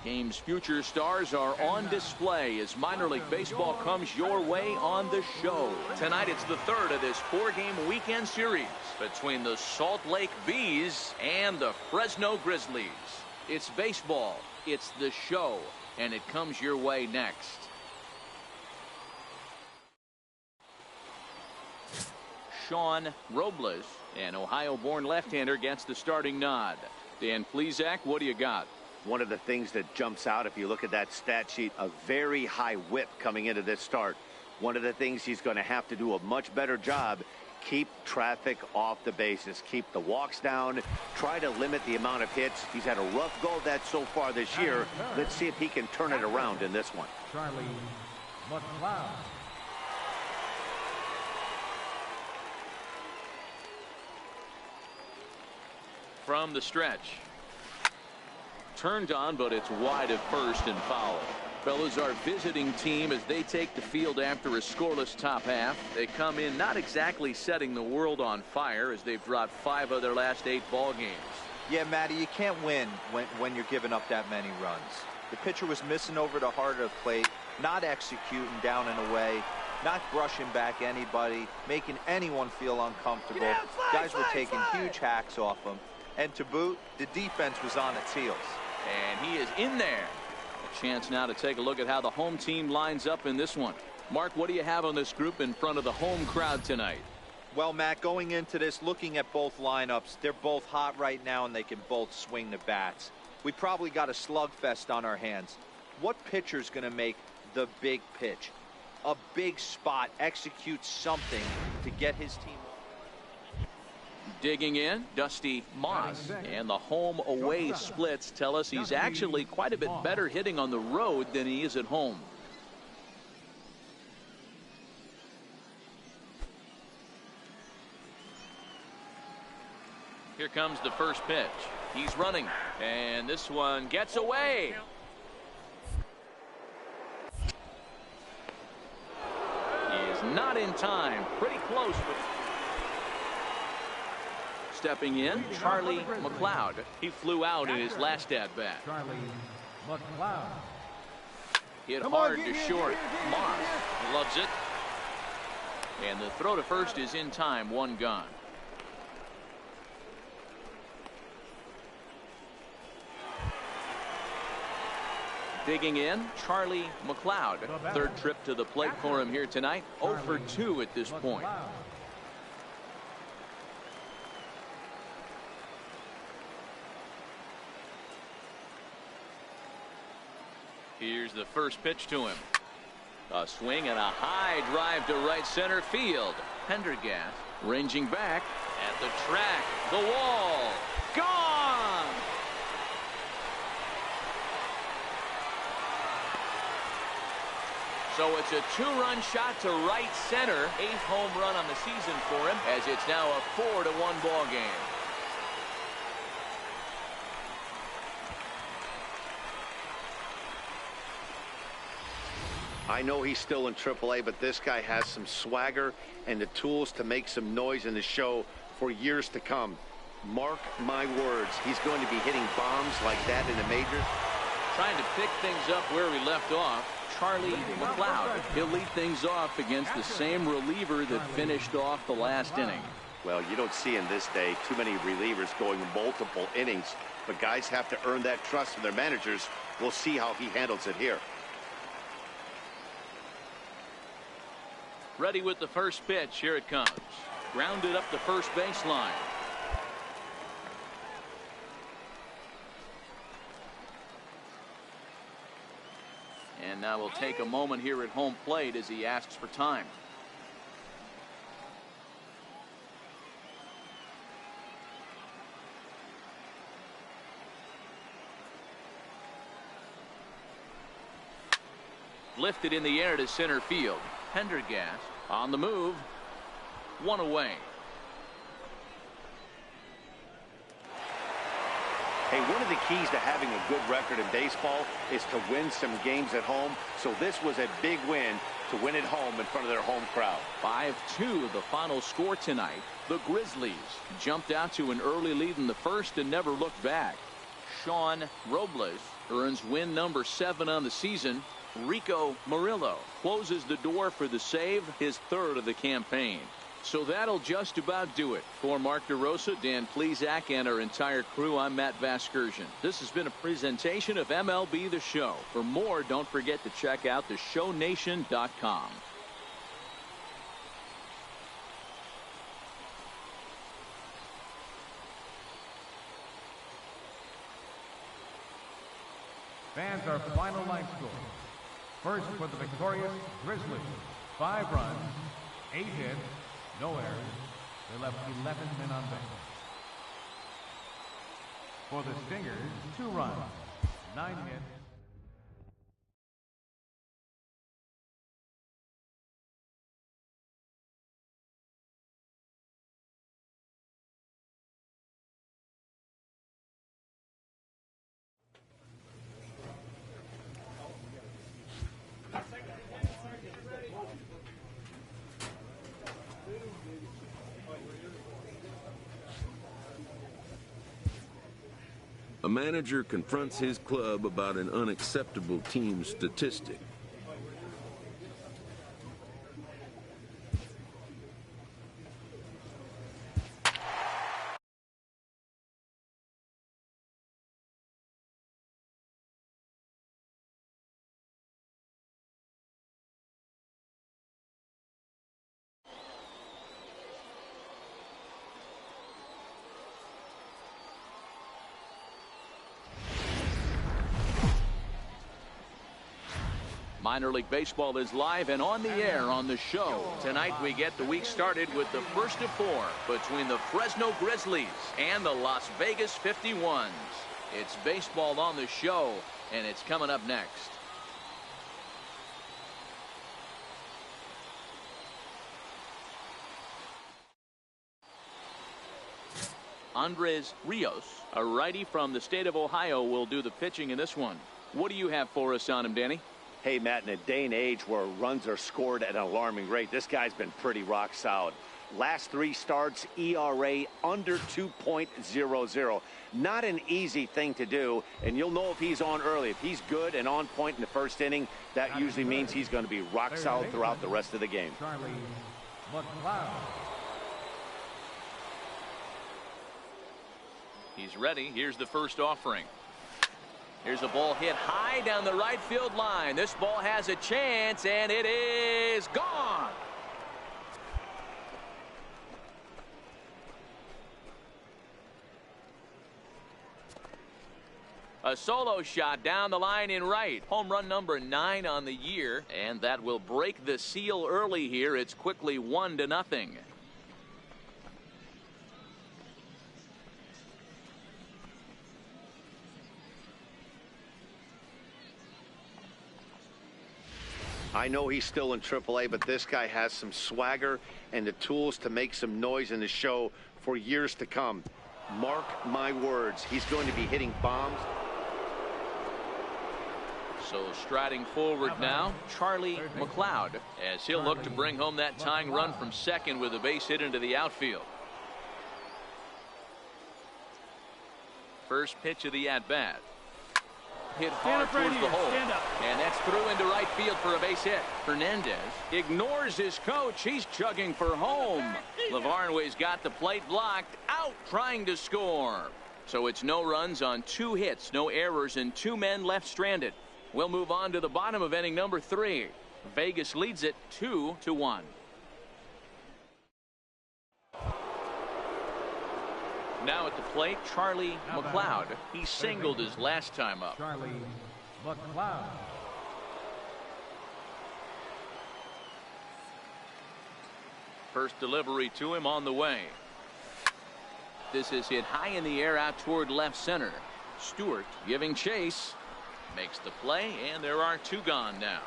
Game's future stars are on display as minor league baseball comes your way on the show. Tonight it's the third of this 4-game weekend series between the Salt Lake Bees and the Fresno Grizzlies. It's baseball, it's the show, and it comes your way next. Sean Robles, an Ohio-born left-hander, gets the starting nod. Dan Plesac, what do you got? One of the things that jumps out, if you look at that stat sheet, a very high whip coming into this start. One of the things he's going to have to do a much better job, keep traffic off the bases, keep the walks down, try to limit the amount of hits. He's had a rough go of that so far this year. Let's see if he can turn it around in this one. Charlie McLeod. From the stretch. Turned on, but it's wide at first and foul. Fellas, our visiting team as they take the field after a scoreless top half. They come in not exactly setting the world on fire as they've dropped 5 of their last 8 ball games. Yeah, Matty, you can't win when you're giving up that many runs. The pitcher was missing over the heart of the plate, not executing down and away, not brushing back anybody, making anyone feel uncomfortable. Guys were taking huge hacks off him. And to boot, the defense was on its heels. And he is in there. A chance now to take a look at how the home team lines up in this one. Mark, what do you have on this group in front of the home crowd tonight? Well, Matt, going into this, looking at both lineups, they're both hot right now and they can both swing the bats. We probably got a slugfest on our hands. What pitcher's going to make the big pitch? A big spot, execute something to get his team. Digging in, Dusty Moss, and the home away splits tell us he's actually quite a bit better hitting on the road than he is at home. Here comes the first pitch. He's running, and this one gets away. He is not in time. Pretty close, but stepping in, Charlie McLeod. He flew out in his last at-bat. Charlie McLeod. Hit hard to short. Moss loves it. And the throw to first is in time. 1 gone. Digging in, Charlie McLeod. 3rd trip to the plate for him here tonight. 0 for 2 at this point. Here's the first pitch to him. A swing and a high drive to right center field. Pendergast ranging back at the track. The wall. Gone! So it's a 2-run shot to right center. 8th home run on the season for him as it's now a 4-1 ball game. I know he's still in AAA, but this guy has some swagger and the tools to make some noise in the show for years to come. Mark my words, he's going to be hitting bombs like that in the majors. Trying to pick things up where we left off, Charlie McLeod. He'll lead things off against the same reliever that finished off the last inning. Well, you don't see in this day too many relievers going multiple innings, but guys have to earn that trust from their managers. We'll see how he handles it here. Ready with the first pitch. Here it comes. Grounded up the first baseline. And now we'll take a moment here at home plate as he asks for time. Lifted in the air to center field. Pendergast on the move. 1 away. Hey, one of the keys to having a good record in baseball is to win some games at home. So this was a big win to win at home in front of their home crowd. 5-2 the final score tonight. The Grizzlies jumped out to an early lead in the first and never looked back. Sean Robles earns win number 7 on the season. Rico Murillo closes the door for the save, his 3rd of the campaign. So that'll just about do it. For Mark DeRosa, Dan Plesac, and our entire crew, I'm Matt Vasgersian. This has been a presentation of MLB The Show. For more, don't forget to check out theshownation.com. Fans, our final line score. First for the victorious Grizzlies, 5 runs, 8 hits, no errors. They left 11 men on base. For the Stingers, 2 runs, 9 hits. A manager confronts his club about an unacceptable team statistic. Minor League Baseball is live and on the air on the show. Tonight we get the week started with the first of 4 between the Fresno Grizzlies and the Las Vegas 51s. It's baseball on the show, and it's coming up next. Andres Rios, a righty from the state of Ohio, will do the pitching in this one. What do you have for us on him, Danny? Hey, Matt, in a day and age where runs are scored at an alarming rate, this guy's been pretty rock solid. Last 3 starts, ERA under 2.00. Not an easy thing to do, and you'll know if he's on early. If he's good and on point in the first inning, that usually means he's going to be rock solid throughout the rest of the game. Charlie McLeod. He's ready. Here's the first offering. Here's a ball hit high down the right field line. This ball has a chance, and it is gone. A solo shot down the line in right. Home run number 9 on the year, and that will break the seal early here. It's quickly 1-0. I know he's still in AAA, but this guy has some swagger and the tools to make some noise in the show for years to come. Mark my words, he's going to be hitting bombs. So striding forward now, Charlie McLeod, as he'll look to bring home that tying run from second with a base hit into the outfield. First pitch of the at-bat. Hit hard towards the hole. And that's through into right field for a base hit. Hernandez ignores his coach. He's chugging for home. Lavarnway's got the plate blocked. Out trying to score. So it's no runs on 2 hits, no errors, and 2 men left stranded. We'll move on to the bottom of inning number 3. Vegas leads it 2-1. Now at the plate, Charlie McLeod. He singled his last time up. Charlie McLeod. First delivery to him on the way. This is hit high in the air out toward left center. Stewart giving chase. Makes the play, and there are 2 gone now.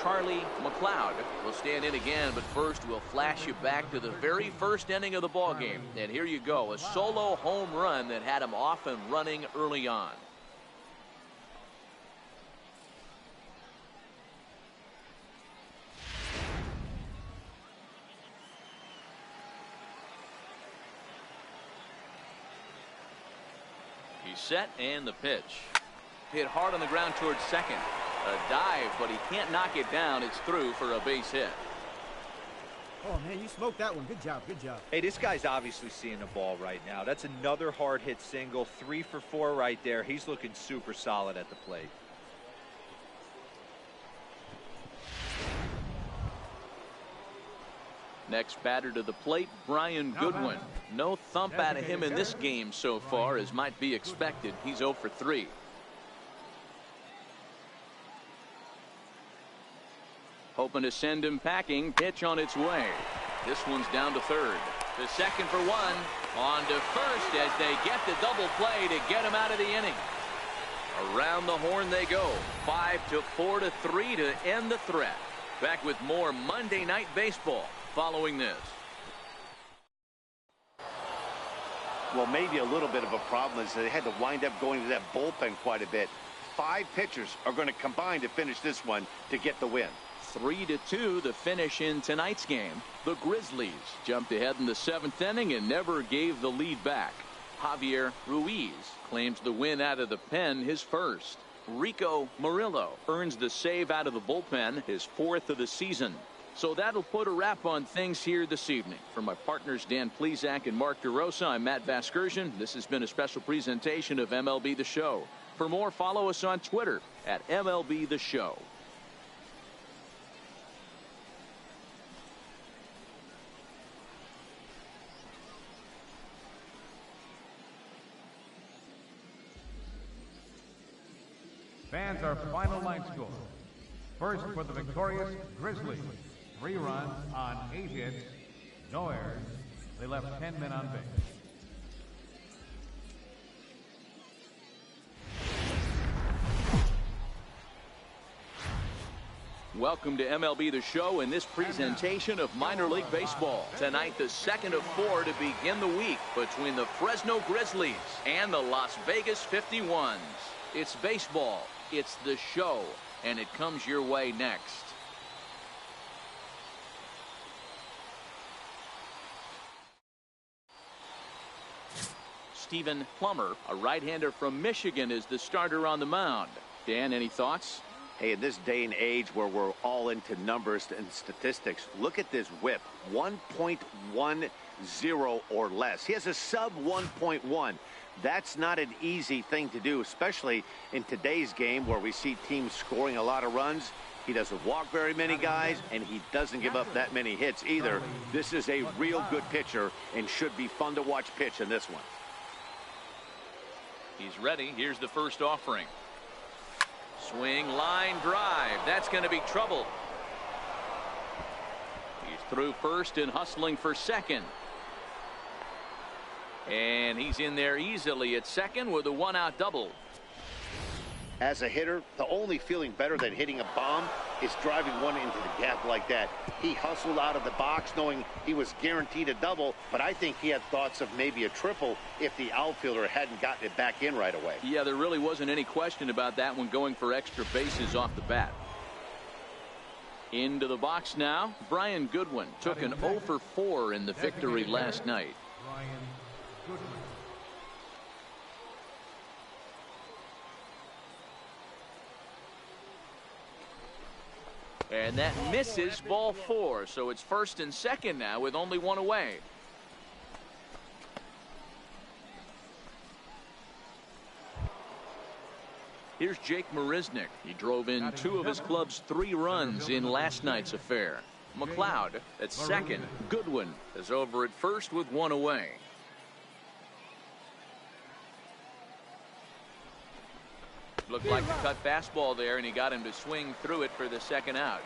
Charlie McLeod will stand in again, but first we'll flash you back to the very first inning of the ball game. And here you go, a solo home run that had him off and running early on. He's set, and the pitch. Hit hard on the ground towards second. A dive, but he can't knock it down. It's through for a base hit. Oh, man, you smoked that one. Good job, good job. Hey, this guy's obviously seeing the ball right now. That's another hard hit single. 3 for 4 right there. He's looking super solid at the plate. Next batter to the plate, Brian Goodwin. No thump out of him in this game so far, as might be expected. He's 0 for 3. Hoping to send him packing. Pitch on its way. This one's down to third. The second for 1. On to first as they get the double play to get him out of the inning. Around the horn they go. 5 to 4 to 3 to end the threat. Back with more Monday Night Baseball following this. Well, maybe a little bit of a problem is they had to wind up going to that bullpen quite a bit. 5 pitchers are going to combine to finish this one to get the win. 3 to 2 the finish in tonight's game. The Grizzlies jumped ahead in the 7th inning and never gave the lead back. Javier Ruiz claims the win out of the pen, his first. Rico Murillo earns the save out of the bullpen, his 4th of the season. So that'll put a wrap on things here this evening. For my partners Dan Plesac and Mark DeRosa, I'm Matt Vasgersian. This has been a special presentation of MLB The Show. For more, follow us on Twitter at MLB The Show. Fans, our final line score. First for the victorious Grizzlies. 3 runs on 8 hits, no errors. They left 10 men on base. Welcome to MLB The Show in this presentation of minor league baseball. Tonight, the second of 4 to begin the week between the Fresno Grizzlies and the Las Vegas 51s. It's baseball, it's the show, and it comes your way next. Stephen Plummer, a right-hander from Michigan, is the starter on the mound. Dan, any thoughts? Hey, in this day and age where we're all into numbers and statistics, look at this whip, 1.10 or less. He has a sub 1.1. That's not an easy thing to do, especially in today's game where we see teams scoring a lot of runs. He doesn't walk very many guys, and he doesn't give up that many hits either. This is a real good pitcher and should be fun to watch pitch in this one. He's ready. Here's the first offering. Swing, line, drive. That's going to be trouble. He's through first and hustling for second. And he's in there easily at second with a 1-out double. As a hitter, the only feeling better than hitting a bomb is driving one into the gap like that. He hustled out of the box knowing he was guaranteed a double, but I think he had thoughts of maybe a triple if the outfielder hadn't gotten it back in right away. Yeah, there really wasn't any question about that one, going for extra bases off the bat. Into the box now, Brian Goodwin took an 0 for 4 in the victory last night. Brian Goodwin. And that misses, ball 4. So it's first and second now with only 1 away. Here's Jake Marisnick. He drove in 2 of his club's 3 runs in last night's affair. McLeod at second. Goodwin is over at first with 1 away. Looked like a cut fastball there, and he got him to swing through it for the second out.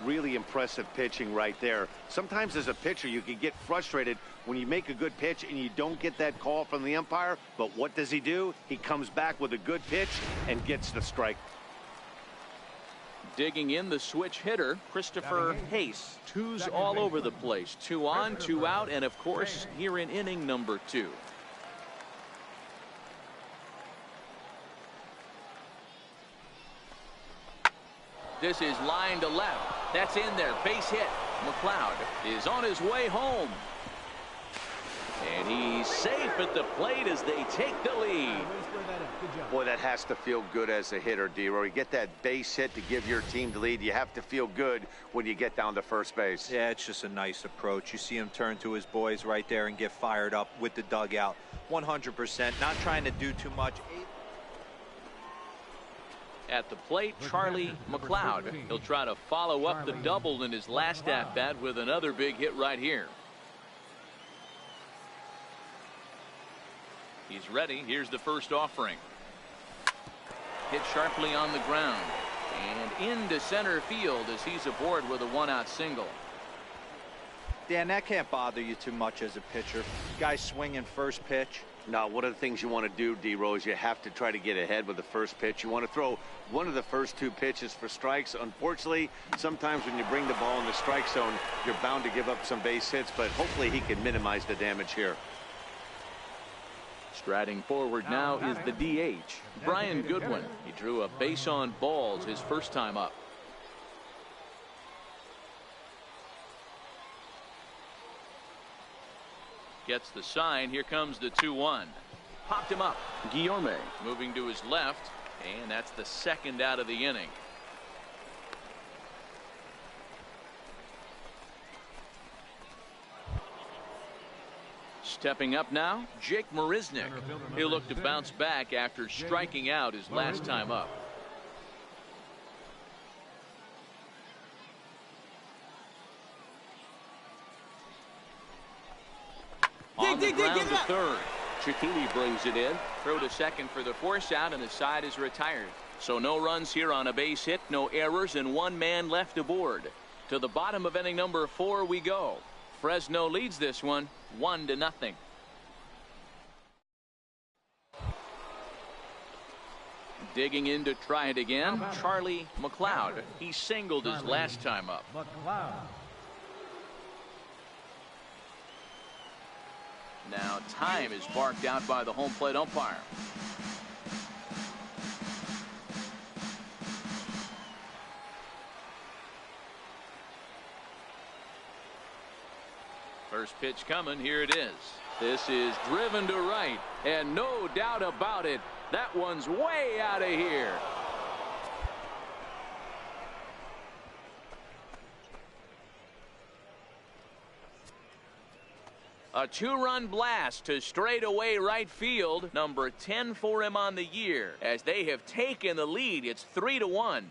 Really impressive pitching right there. Sometimes as a pitcher you can get frustrated when you make a good pitch and you don't get that call from the umpire, but what does he do? He comes back with a good pitch and gets the strike. Digging in, the switch hitter, Christopher Hayes. 2s all over the place. 2 on, 2 out, and of course here in inning number 2. This is line to left. That's in there. Base hit. McLeod is on his way home. And he's safe at the plate as they take the lead. Boy, that has to feel good as a hitter, D-Roy. You get that base hit to give your team the lead. You have to feel good when you get down to first base. Yeah, it's just a nice approach. You see him turn to his boys right there and get fired up with the dugout. 100%, not trying to do too much. At the plate, Charlie McLeod. He'll try to follow up the double in his last at-bat with another big hit right here. He's ready. Here's the first offering. Hit sharply on the ground. And into center field as he's aboard with a one-out single. Dan, that can't bother you too much as a pitcher. Guys swinging first pitch. Now, one of the things you want to do, D-Rose, you have to try to get ahead with the first pitch. You want to throw one of the first two pitches for strikes. Unfortunately, sometimes when you bring the ball in the strike zone, you're bound to give up some base hits, but hopefully he can minimize the damage here. Striding forward now is the DH, Brian Goodwin. He drew a base on balls his first time up. Gets the sign. Here comes the 2-1. Popped him up. Guillorme moving to his left, and that's the second out of the inning. Stepping up now, Jake Marisnick. He'll look to bounce back after striking out his last time up. On the ground to third. Chitini brings it in. Throw to second for the force out, and the side is retired. So no runs here on a base hit, no errors, and one man left aboard. To the bottom of inning number 4 we go. Fresno leads this one 1-0. Digging in to try it again, Charlie McLeod. He singled his last time up. Now time is barked out by the home plate umpire. First pitch coming. Here it is. This is driven to right, and no doubt about it, that one's way out of here. A 2-run blast to straightaway right field. Number 10 for him on the year. As they have taken the lead, it's 3-1.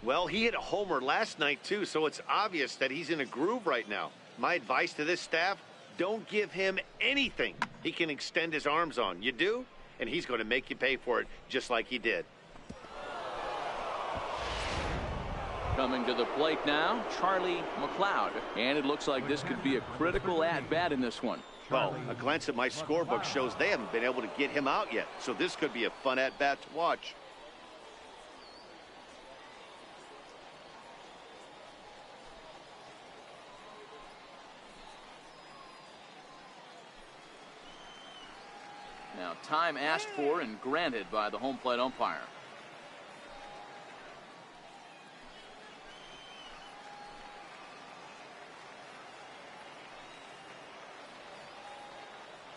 Well, he hit a homer last night, too, so it's obvious that he's in a groove right now. My advice to this staff, don't give him anything he can extend his arms on. You do, and he's going to make you pay for it just like he did. Coming to the plate now, Charlie McLeod. And it looks like this could be a critical at-bat in this one. Well, a glance at my scorebook shows they haven't been able to get him out yet, so this could be a fun at-bat to watch. Now, time asked for and granted by the home plate umpire.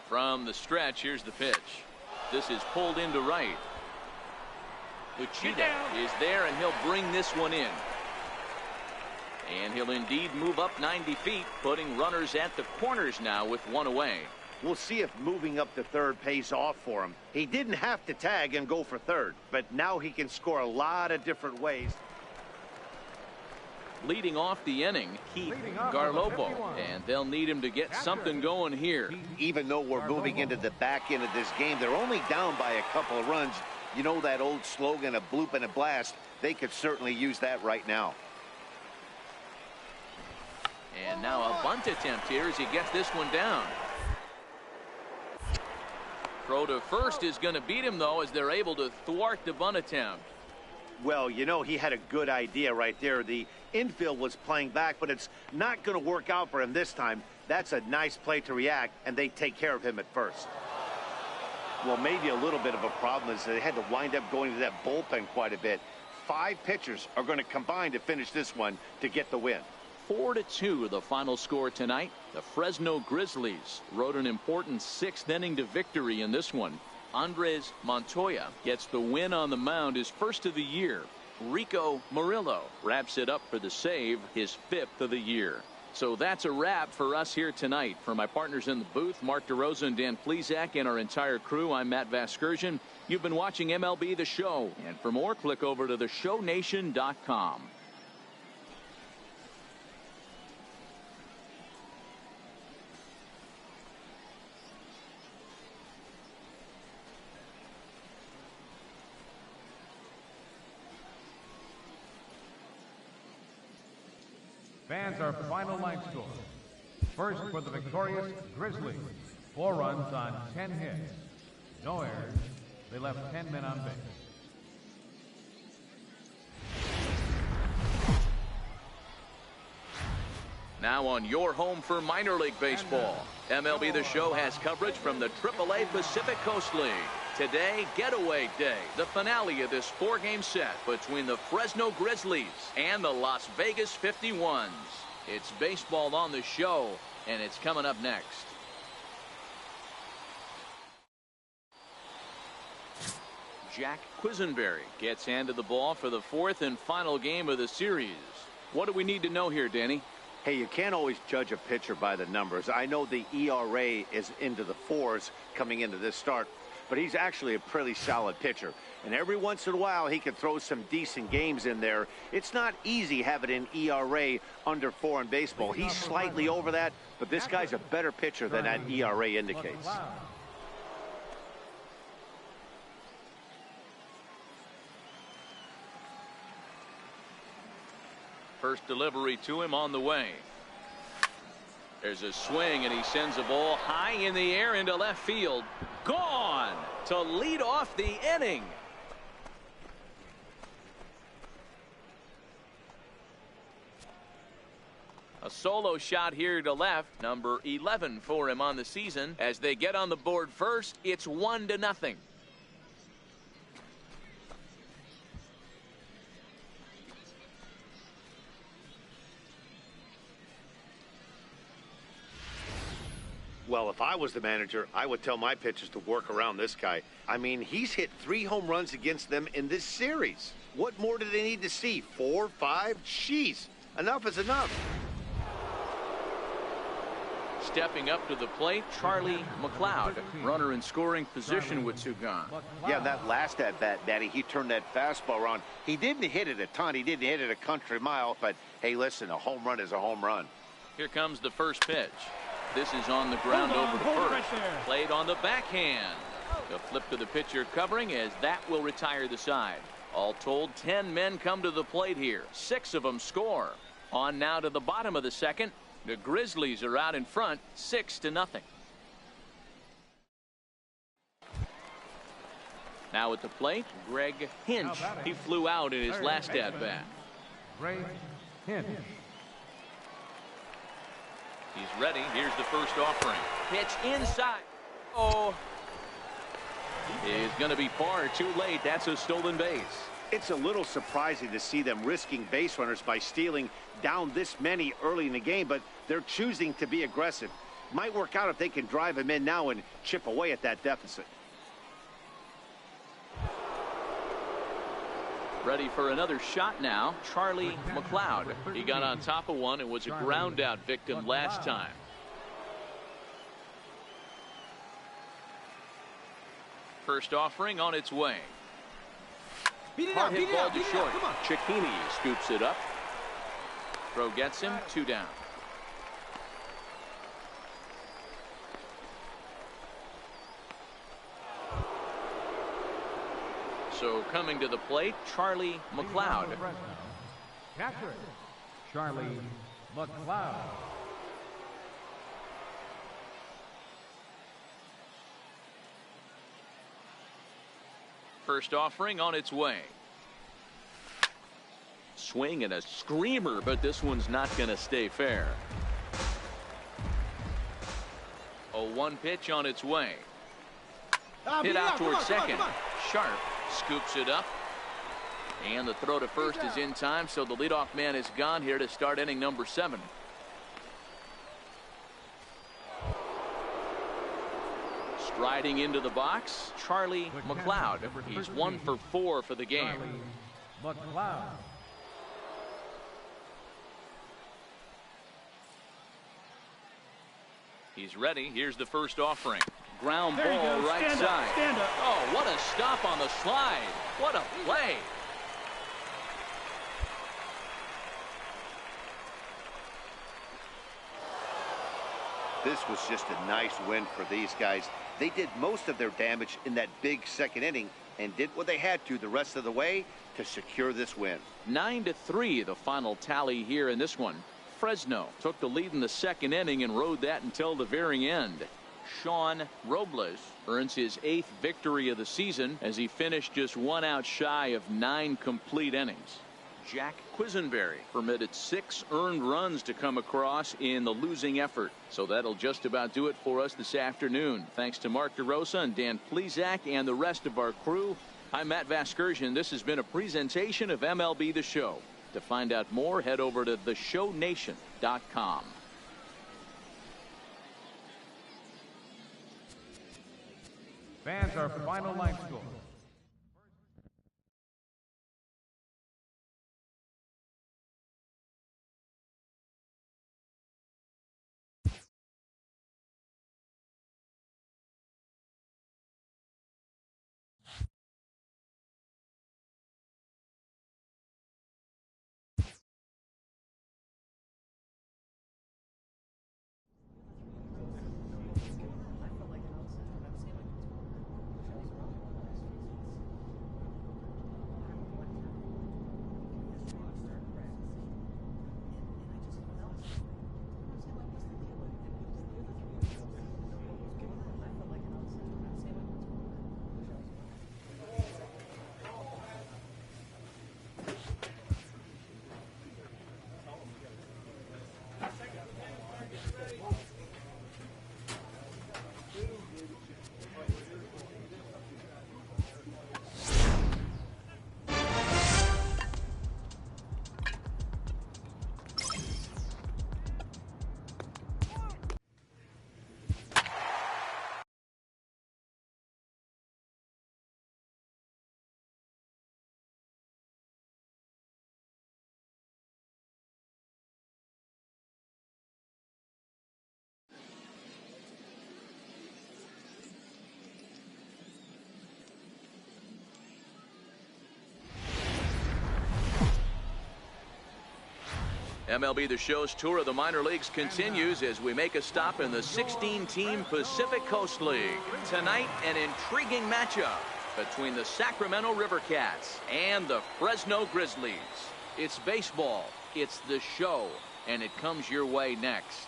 From the stretch, here's the pitch. This is pulled into right. Uchida is there, and he'll bring this one in. And he'll indeed move up 90 feet, putting runners at the corners now with one away. We'll see if moving up to third pays off for him. He didn't have to tag and go for third, but now he can score a lot of different ways. Leading off the inning, Keith Garlopo, and they'll need him to get something going here. Even though we're moving into the back end of this game, they're only down by a couple of runs. You know that old slogan, a bloop and a blast? They could certainly use that right now. And now a bunt attempt here as he gets this one down. Throw to first is going to beat him, though, as they're able to thwart the bunt attempt. Well, you know, he had a good idea right there. The infield was playing back, but it's not going to work out for him this time. That's a nice play to react, and they take care of him at first. Well, maybe a little bit of a problem is they had to wind up going to that bullpen quite a bit. 5 pitchers are going to combine to finish this one to get the win. 4-2 the final score tonight. The Fresno Grizzlies rode an important 6th inning to victory in this one. Andres Montoya gets the win on the mound, his first of the year. Rico Murillo wraps it up for the save, his 5th of the year. So that's a wrap for us here tonight. For my partners in the booth, Mark DeRosa and Dan Plesac, and our entire crew, I'm Matt Vasgersian. You've been watching MLB The Show. And for more, click over to theshownation.com. Fans, our final line score. First for the victorious Grizzlies. 4 runs on 10 hits. No errors. They left 10 men on base. Now on your home for minor league baseball. MLB The Show has coverage from the AAA Pacific Coast League. Today, Getaway Day, the finale of this 4-game set between the Fresno Grizzlies and the Las Vegas 51s. It's baseball on the show, and it's coming up next. Jack Quisenberry gets handed the ball for the 4th and final game of the series. What do we need to know here, Danny? Hey, you can't always judge a pitcher by the numbers. I know the ERA is into the 4s coming into this start, but he's actually a pretty solid pitcher. And every once in a while, he can throw some decent games in there. It's not easy having an ERA under 4 in baseball. He's slightly over that, but this guy's a better pitcher than that ERA indicates. First delivery to him on the way. There's a swing, and he sends a ball high in the air into left field. Gone to lead off the inning. A solo shot here to left, number 11 for him on the season. As they get on the board first, it's 1-0. Well, if I was the manager, I would tell my pitchers to work around this guy. I mean, he's hit 3 home runs against them in this series. What more do they need to see? 4, 5? Jeez, enough is enough. Stepping up to the plate, Charlie McLeod. Runner in scoring position with 2 gone. Yeah, that last at-bat, Daddy, he turned that fastball around. He didn't hit it a ton. He didn't hit it a country mile. But, hey, listen, a home run is a home run. Here comes the first pitch. This is on the ground over to first. Right, played on the backhand. The flip to the pitcher covering, as that will retire the side. All told, 10 men come to the plate here. 6 of them score. On now to the bottom of the second. The Grizzlies are out in front, 6-0. Now at the plate, Greg Hinch. He flew out in his last at-bat. Greg Hinch. He's ready. Here's the first offering. Pitch inside. Oh, is going to be far too late. That's a stolen base. It's a little surprising to see them risking base runners by stealing down this many early in the game, but they're choosing to be aggressive. Might work out if they can drive him in now and chip away at that deficit. Ready for another shot now, Charlie McLeod. He got on top of one and was a ground out victim last time. First offering on its way. Hard hit ball to short. Cicchini scoops it up. Throw gets him, 2 down. So coming to the plate, Charlie McLeod. Catcher, Charlie McLeod. First offering on its way. Swing and a screamer, but this one's not going to stay fair. A 1 pitch on its way. Hit out towards second. Sharp scoops it up. And the throw to first is in time, so the leadoff man is gone here to start inning number 7. Striding into the box, Charlie McLeod. He's 1 for 4 for the game. McLeod. He's ready. Here's the first offering. Ground ball right side. Stand up. Oh, what a stop on the slide. What a play. This was just a nice win for these guys. They did most of their damage in that big second inning and did what they had to the rest of the way to secure this win. 9-3 the final tally here in this one. Fresno took the lead in the second inning and rode that until the very end. Sean Robles earns his 8th victory of the season as he finished just 1 out shy of 9 complete innings. Jack Quisenberry permitted 6 earned runs to come across in the losing effort. So that'll just about do it for us this afternoon. Thanks to Mark DeRosa and Dan Plesac and the rest of our crew. I'm Matt Vasgersian. This has been a presentation of MLB The Show. To find out more, head over to theshownation.com. Fans, our final line score. MLB The Show's tour of the minor leagues continues as we make a stop in the 16-team Pacific Coast League. Tonight, an intriguing matchup between the Sacramento River Cats and the Fresno Grizzlies. It's baseball, it's the show, and it comes your way next.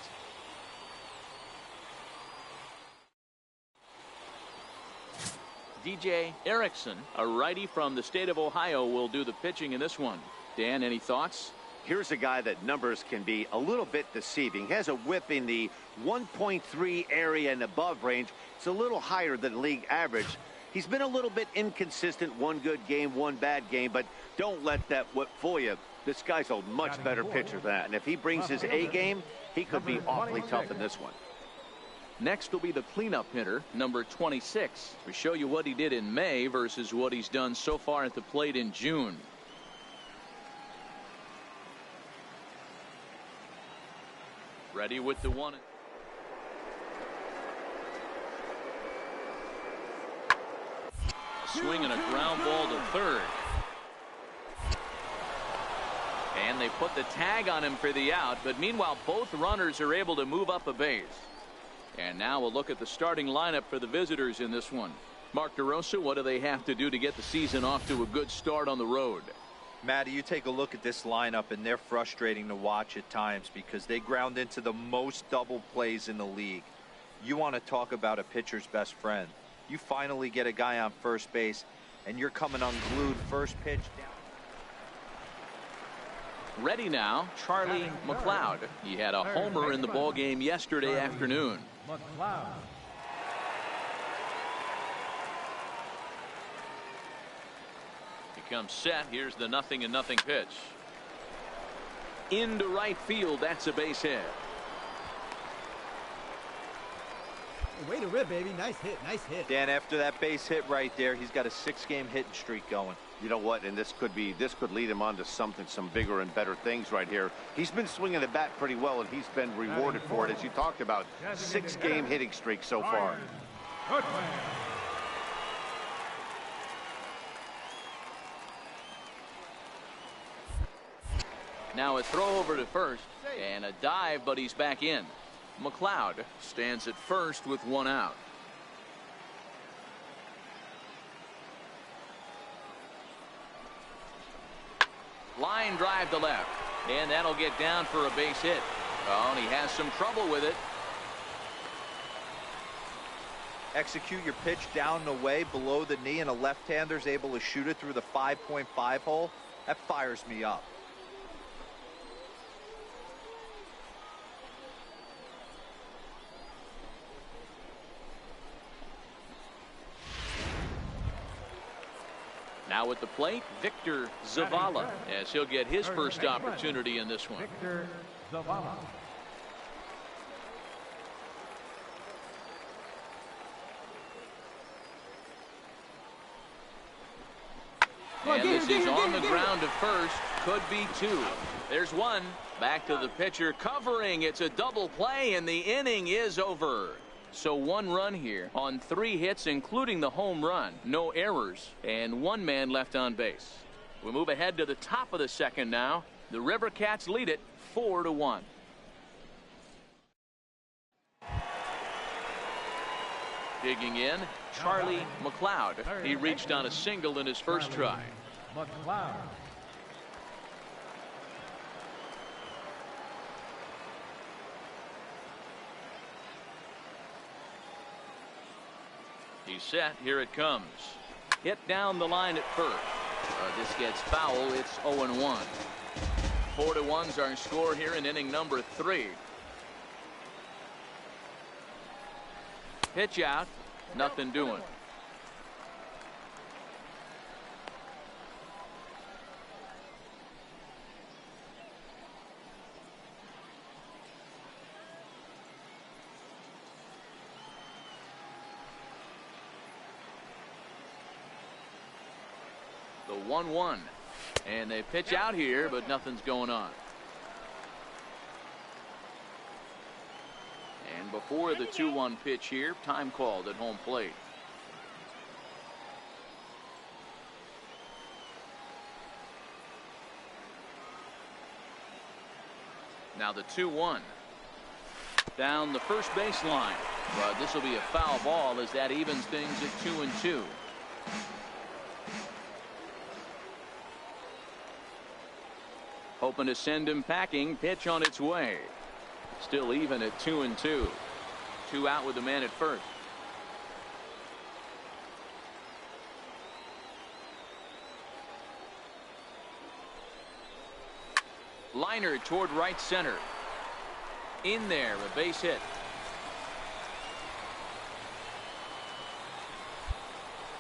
DJ Erickson, a righty from the state of Ohio, will do the pitching in this one. Dan, any thoughts? Here's a guy that numbers can be a little bit deceiving. He has a whip in the 1.3 area and above range. It's a little higher than league average. He's been a little bit inconsistent. 1 good game, 1 bad game, but don't let that whip fool you. This guy's a much better pitcher than that. And if he brings his A game, he could be awfully tough in this one. Next will be the cleanup hitter, number 26. We show you what he did in May versus what he's done so far at the plate in June. Ready with the one. A swing and a ground ball to third. And they put the tag on him for the out, but meanwhile both runners are able to move up a base. And now we'll look at the starting lineup for the visitors in this one. Mark DeRosa, what do they have to do to get the season off to a good start on the road? Matty, you take a look at this lineup, and they're frustrating to watch at times because they ground into the most double plays in the league. You want to talk about a pitcher's best friend. You finally get a guy on first base, and you're coming unglued. First pitch down. Ready now, Charlie McLeod. He had a homer in the ballgame yesterday afternoon. McLeod. comes set. Here's the 0-0 pitch. Into right field. That's a base hit. Way to rip, baby. Nice hit. Nice hit. Dan, after that base hit right there, he's got a 6-game hitting streak going. You know what? And this could lead him on to some bigger and better things right here. He's been swinging the bat pretty well, and he's been rewarded for it, as you talked about. 6-game hitting streak so far. Now a throw over to first and a dive, but he's back in. McLeod stands at first with 1 out. Line drive to left, and that'll get down for a base hit. Oh, and he has some trouble with it. Execute your pitch down and away below the knee, and a left-hander's able to shoot it through the 5.5 hole. That fires me up. Now at the plate, Victor Zavala, as he'll get his first opportunity in this one. Victor Zavala. And this is on the ground to first. Could be 2. There's 1. Back to the pitcher, covering. It's a double play, and the inning is over. So 1 run here on 3 hits, including the home run. No errors, and 1 man left on base. We move ahead to the top of the second now. The River Cats lead it 4-1. Digging in, Charlie McLeod. He reached on a single in his first try. McLeod. He's set. Here it comes. Hit down the line at first. This gets foul. It's 0-1. 4-1's our score here in inning number 3. Pitch out. Nothing doing. The 1-1, and they pitch out here, but nothing's going on. And before the 2-1 pitch here, time called at home plate. Now the 2-1 down the first baseline, but this will be a foul ball as that evens things at 2-2. Hoping to send him packing. Pitch on its way. Still even at 2-2. 2 out with the man at first. Liner toward right center. In there, a base hit.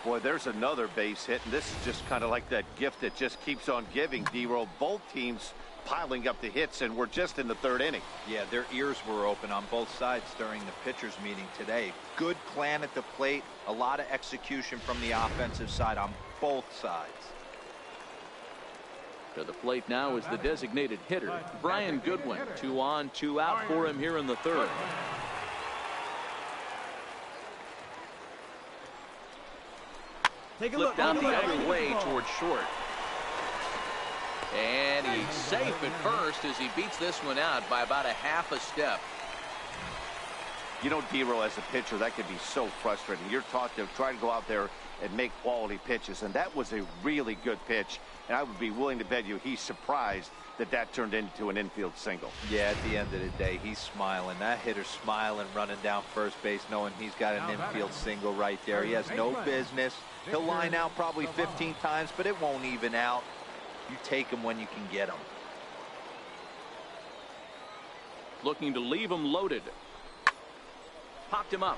Boy, there's another base hit, and this is just kind of like that gift that just keeps on giving, D-Roll. Both teams piling up the hits, and we're just in the 3rd inning. Yeah, their ears were open on both sides during the pitchers meeting today. Good plan at the plate, a lot of execution from the offensive side on both sides. To the plate now is the designated hitter, Brian Goodwin. 2 on, 2 out for him here in the 3rd. Take a Flip look. down the other way towards short. And he's safe at first as he beats this one out by about a half a step. You know, D-Roll, as a pitcher, that could be so frustrating. You're taught to try to go out there and make quality pitches, and that was a really good pitch. And I would be willing to bet you he's surprised that that turned into an infield single. Yeah, at the end of the day, he's smiling. That hitter's smiling, running down first base, knowing he's got an infield single right there. He has no business. He'll line out probably 15 times, but it won't even out. You take him when you can get him. Looking to leave him loaded. Popped him up.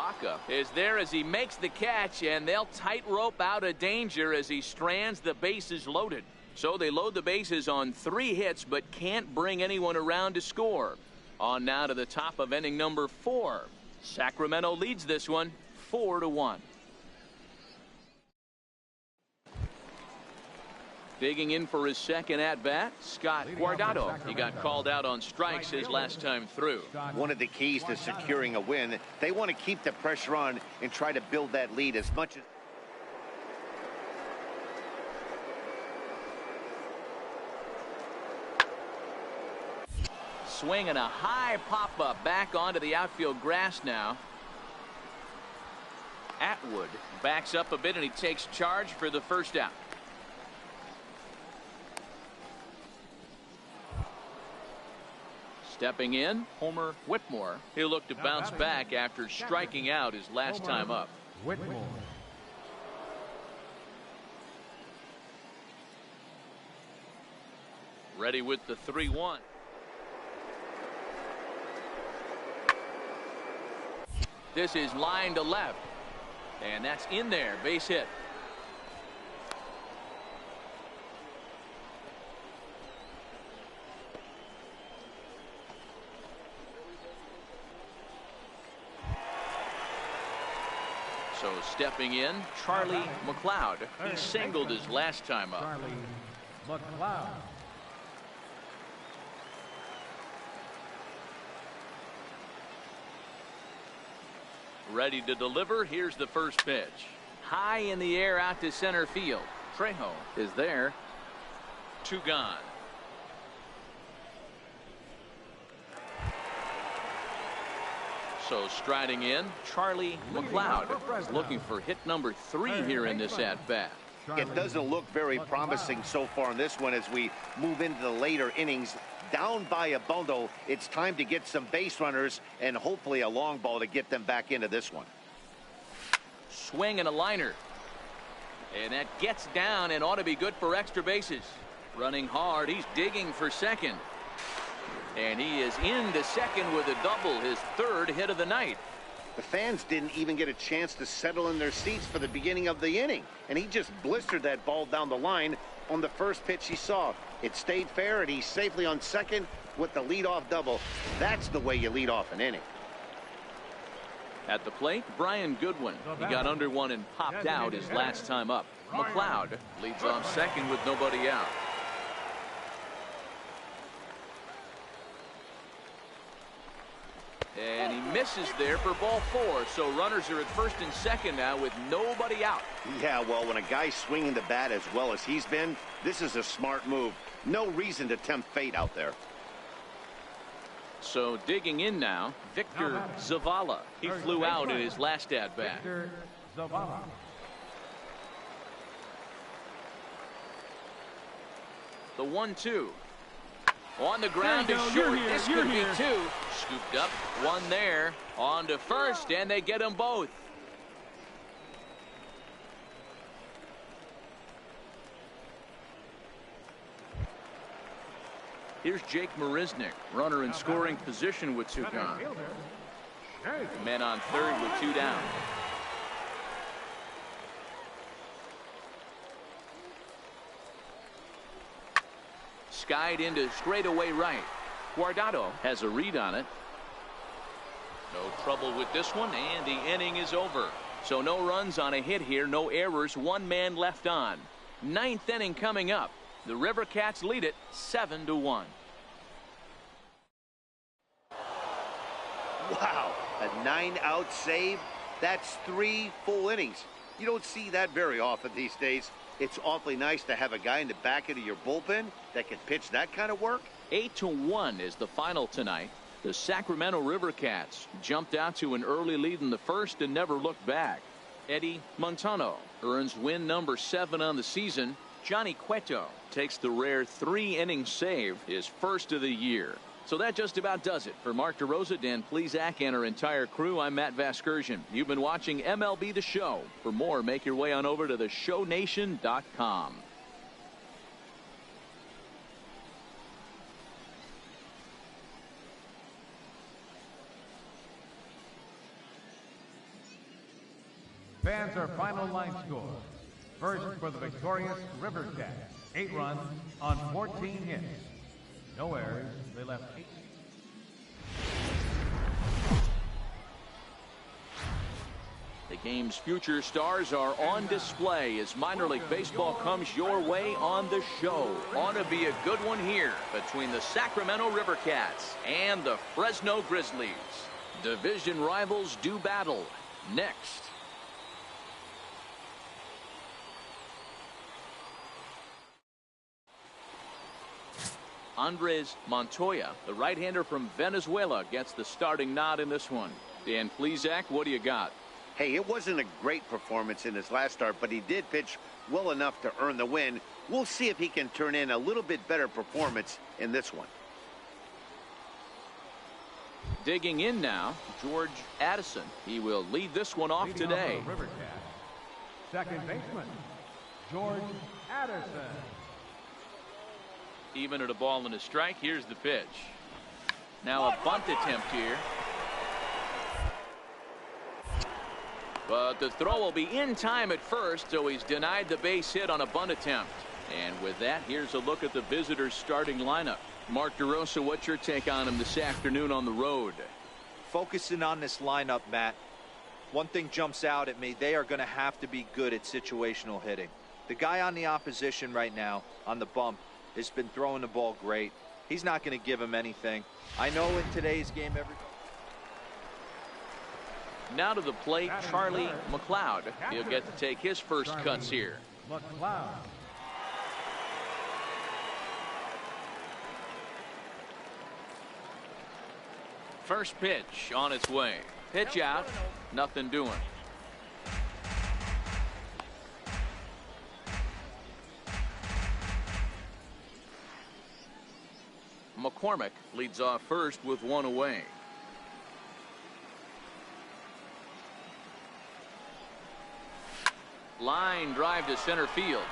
Vaca is there as he makes the catch, and they'll tightrope out of danger as he strands the bases loaded. So they load the bases on 3 hits but can't bring anyone around to score. On now to the top of inning number 4. Sacramento leads this one 4-1. Digging in for his second at-bat, Scott Guardado. He got called out on strikes his last time through. One of the keys to securing a win, they want to keep the pressure on and try to build that lead as much as... Swinging a high pop-up back onto the outfield grass now. Atwood backs up a bit and he takes charge for the first out. Stepping in, Homer Whitmore. He'll look to bounce back after striking out his last time up. Whitmore. Ready with the 3-1. This is line to left. And that's in there. Base hit. So stepping in, Charlie McLeod. He singled his last time up. Charlie McLeod. Ready to deliver. Here's the first pitch. High in the air out to center field. Trejo is there. 2 gone. So striding in, Charlie McLeod, looking for hit number 3 here in this at-bat. It doesn't look very promising so far in this one as we move into the later innings. Down by a bundle, it's time to get some base runners and hopefully a long ball to get them back into this one. Swing and a liner. And that gets down and ought to be good for extra bases. Running hard, he's digging for second. And he is into second with a double, his 3rd hit of the night. The fans didn't even get a chance to settle in their seats for the beginning of the inning, and he just blistered that ball down the line on the first pitch he saw. It stayed fair, and he's safely on second with the leadoff double. That's the way you lead off an inning. At the plate, Brian Goodwin. He got under one and popped out his last time up. McLeod leads off second with nobody out. And he misses there for ball 4. So runners are at first and second now with nobody out. Yeah, well, when a guy's swinging the bat as well as he's been, this is a smart move. No reason to tempt fate out there. So digging in now, Victor Zavala. He flew out in his last at-bat. Victor Zavala. The 1-2. On the ground is short. This could be 2. Scooped up. 1 there. On to first, and they get them both. Here's Jake Marisnick, runner in scoring position with 2 gone. Men on third with 2 down. Skied into straightaway right. Guardado has a read on it. No trouble with this one, and the inning is over. So no runs on a hit here, no errors, 1 man left on. 9th inning coming up. The River Cats lead it 7-1. Wow, a 9-out save. That's 3 full innings. You don't see that very often these days. It's awfully nice to have a guy in the back end of your bullpen that can pitch that kind of work. 8-1 is the final tonight. The Sacramento River Cats jumped out to an early lead in the first and never looked back. Eddie Montano earns win number 7 on the season. Johnny Cueto takes the rare 3-inning save, his first of the year. So that just about does it. For Mark DeRosa, Dan Plesac, and our entire crew, I'm Matt Vasgersian. You've been watching MLB The Show. For more, make your way on over to theshownation.com. Fans, our final line score. First for the victorious River Cats, 8 runs on 14 hits. No errors. They left 8. The game's future stars are on display as minor league baseball comes your way on the show. Ought to be a good one here between the Sacramento River Cats and the Fresno Grizzlies. Division rivals do battle. Next. Andres Montoya, the right-hander from Venezuela, gets the starting nod in this one. Dan Plesac, what do you got? Hey, it wasn't a great performance in his last start, but he did pitch well enough to earn the win. We'll see if he can turn in a little bit better performance in this one. Digging in now, George Addison. He will lead this one off today. River Cats, second baseman, George Addison. Even at a ball and a strike, here's the pitch. Now a bunt attempt here. But the throw will be in time at first, so he's denied the base hit on a bunt attempt. And with that, here's a look at the visitors' starting lineup. Mark DeRosa, what's your take on him this afternoon on the road? Focusing on this lineup, Matt, one thing jumps out at me. They are going to have to be good at situational hitting. The guy on the opposition right now on the bump has been throwing the ball great. He's not going to give him anything. I know in today's game, Now to the plate, Charlie McLeod. He'll get to take his first cuts here. McLeod. First pitch on its way. Pitch out, nothing doing. McCormick leads off first with one away. Line drive to center field.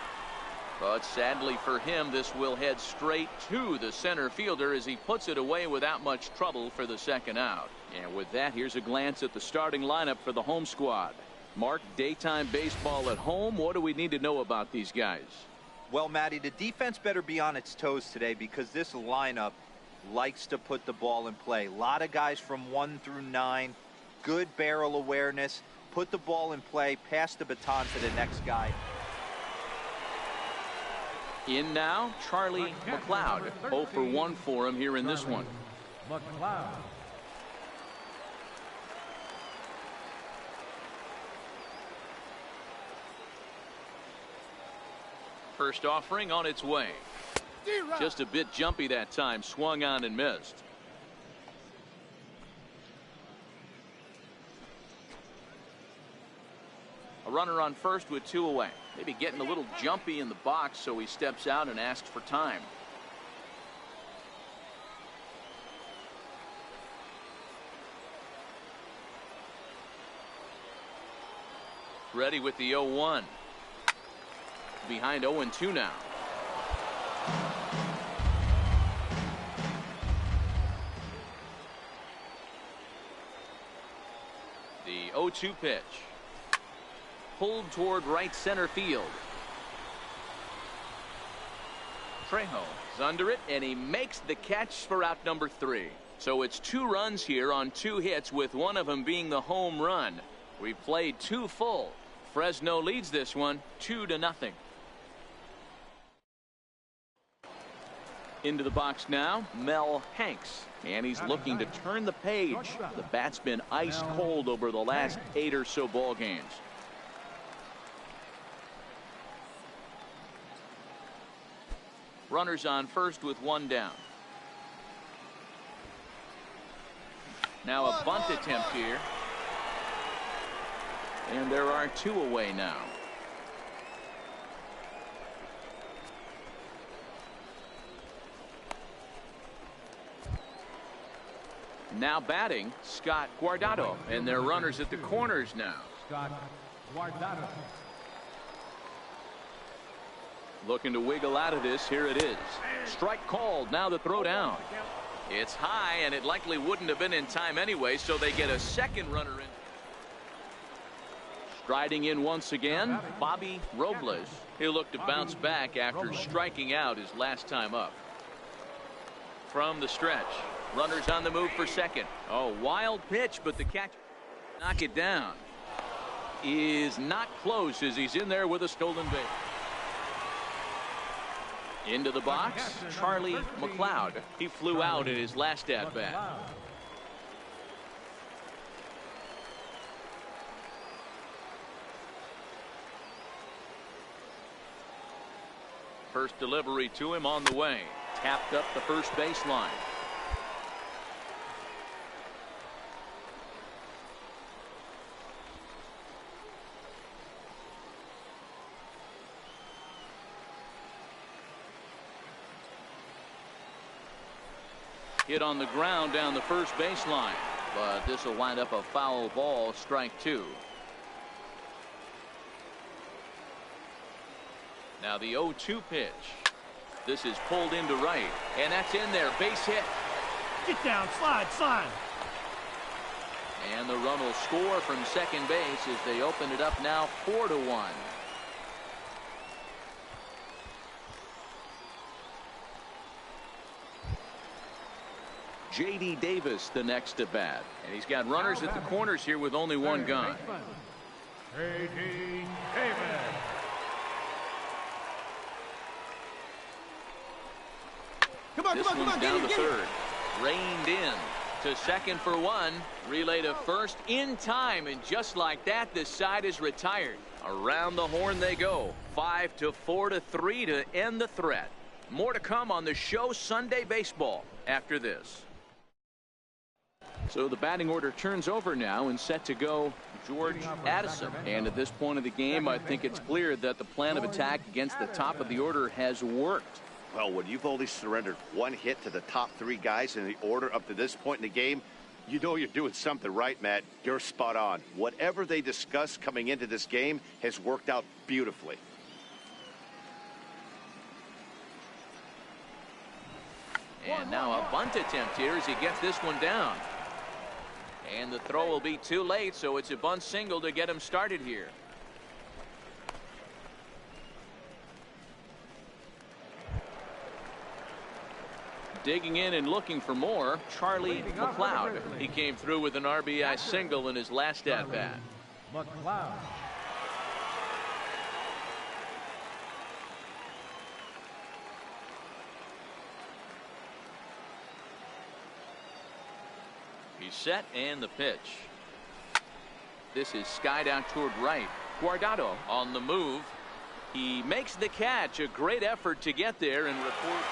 But sadly for him, this will head straight to the center fielder as he puts it away without much trouble for the second out. And with that, here's a glance at the starting lineup for the home squad. Mark, daytime baseball at home. What do we need to know about these guys? Well, Matty, the defense better be on its toes today because this lineup likes to put the ball in play. A lot of guys from 1 through 9. Good barrel awareness. Put the ball in play. Pass the baton to the next guy. In now, Charlie McLeod. 0 for 1 for him here in this one. McLeod. First offering on its way. Just a bit jumpy that time. Swung on and missed. A runner on first with 2 away. Maybe getting a little jumpy in the box, so he steps out and asks for time. Ready with the 0-1. Behind 0-2 now. The 0-2 pitch. Pulled toward right center field. Trejo is under it, and he makes the catch for out number 3. So it's 2 runs here on 2 hits, with one of them being the home run. We've played 2 full. Fresno leads this one 2-0. Into the box now, Mel Hanks, and he's looking to turn the page. The bat's been ice cold over the last 8 or so ball games. Runners on first with 1 down. Now a bunt attempt here. And there are 2 away now. Now batting, Scott Guardado, and their runners at the corners now. Scott Guardado. Looking to wiggle out of this. Here it is. Strike called. Now the throw down. It's high, and it likely wouldn't have been in time anyway, so they get a second runner in. Striding in once again, Bobby Robles. He'll look to bounce back after striking out his last time up. From the stretch, runners on the move for second. Oh, wild pitch, but the catch knock it down is not close as he's in there with a stolen base. Into the box, Charlie McLeod. He flew out in his last at bat. First delivery to him on the way. Tapped up the first baseline. Hit on the ground down the first baseline, but this will wind up a foul ball, strike two. Now the 0-2 pitch. This is pulled into right, and that's in there. Base hit. Get down, slide, slide. And the run will score from second base as they open it up now 4-1. J.D. Davis the next to bat, and he's got runners at the corners here with only one gun. J.D. Davis. Come on, This come on, one's come on, down get to it, third. Reined in to second for one. Relay to first in time, and just like that, this side is retired. Around the horn they go. 5-4 to 3 to end the threat. More to come on the show Sunday Baseball after this. So the batting order turns over now, and set to go George Addison. And at this point of the game, I think it's clear that the plan of attack against the top of the order has worked. Well, when you've only surrendered one hit to the top three guys in the order up to this point in the game, you know you're doing something right, Matt. You're spot on. Whatever they discussed coming into this game has worked out beautifully. And now a bunt attempt here as he gets this one down. And the throw will be too late, so it's a bunt single to get him started here. Digging in and looking for more, Charlie McLeod. He came through with an RBI single in his last at-bat. McLeod. He's set, and the pitch. This is skied out toward right. Guardado on the move. He makes the catch. A great effort to get there and report.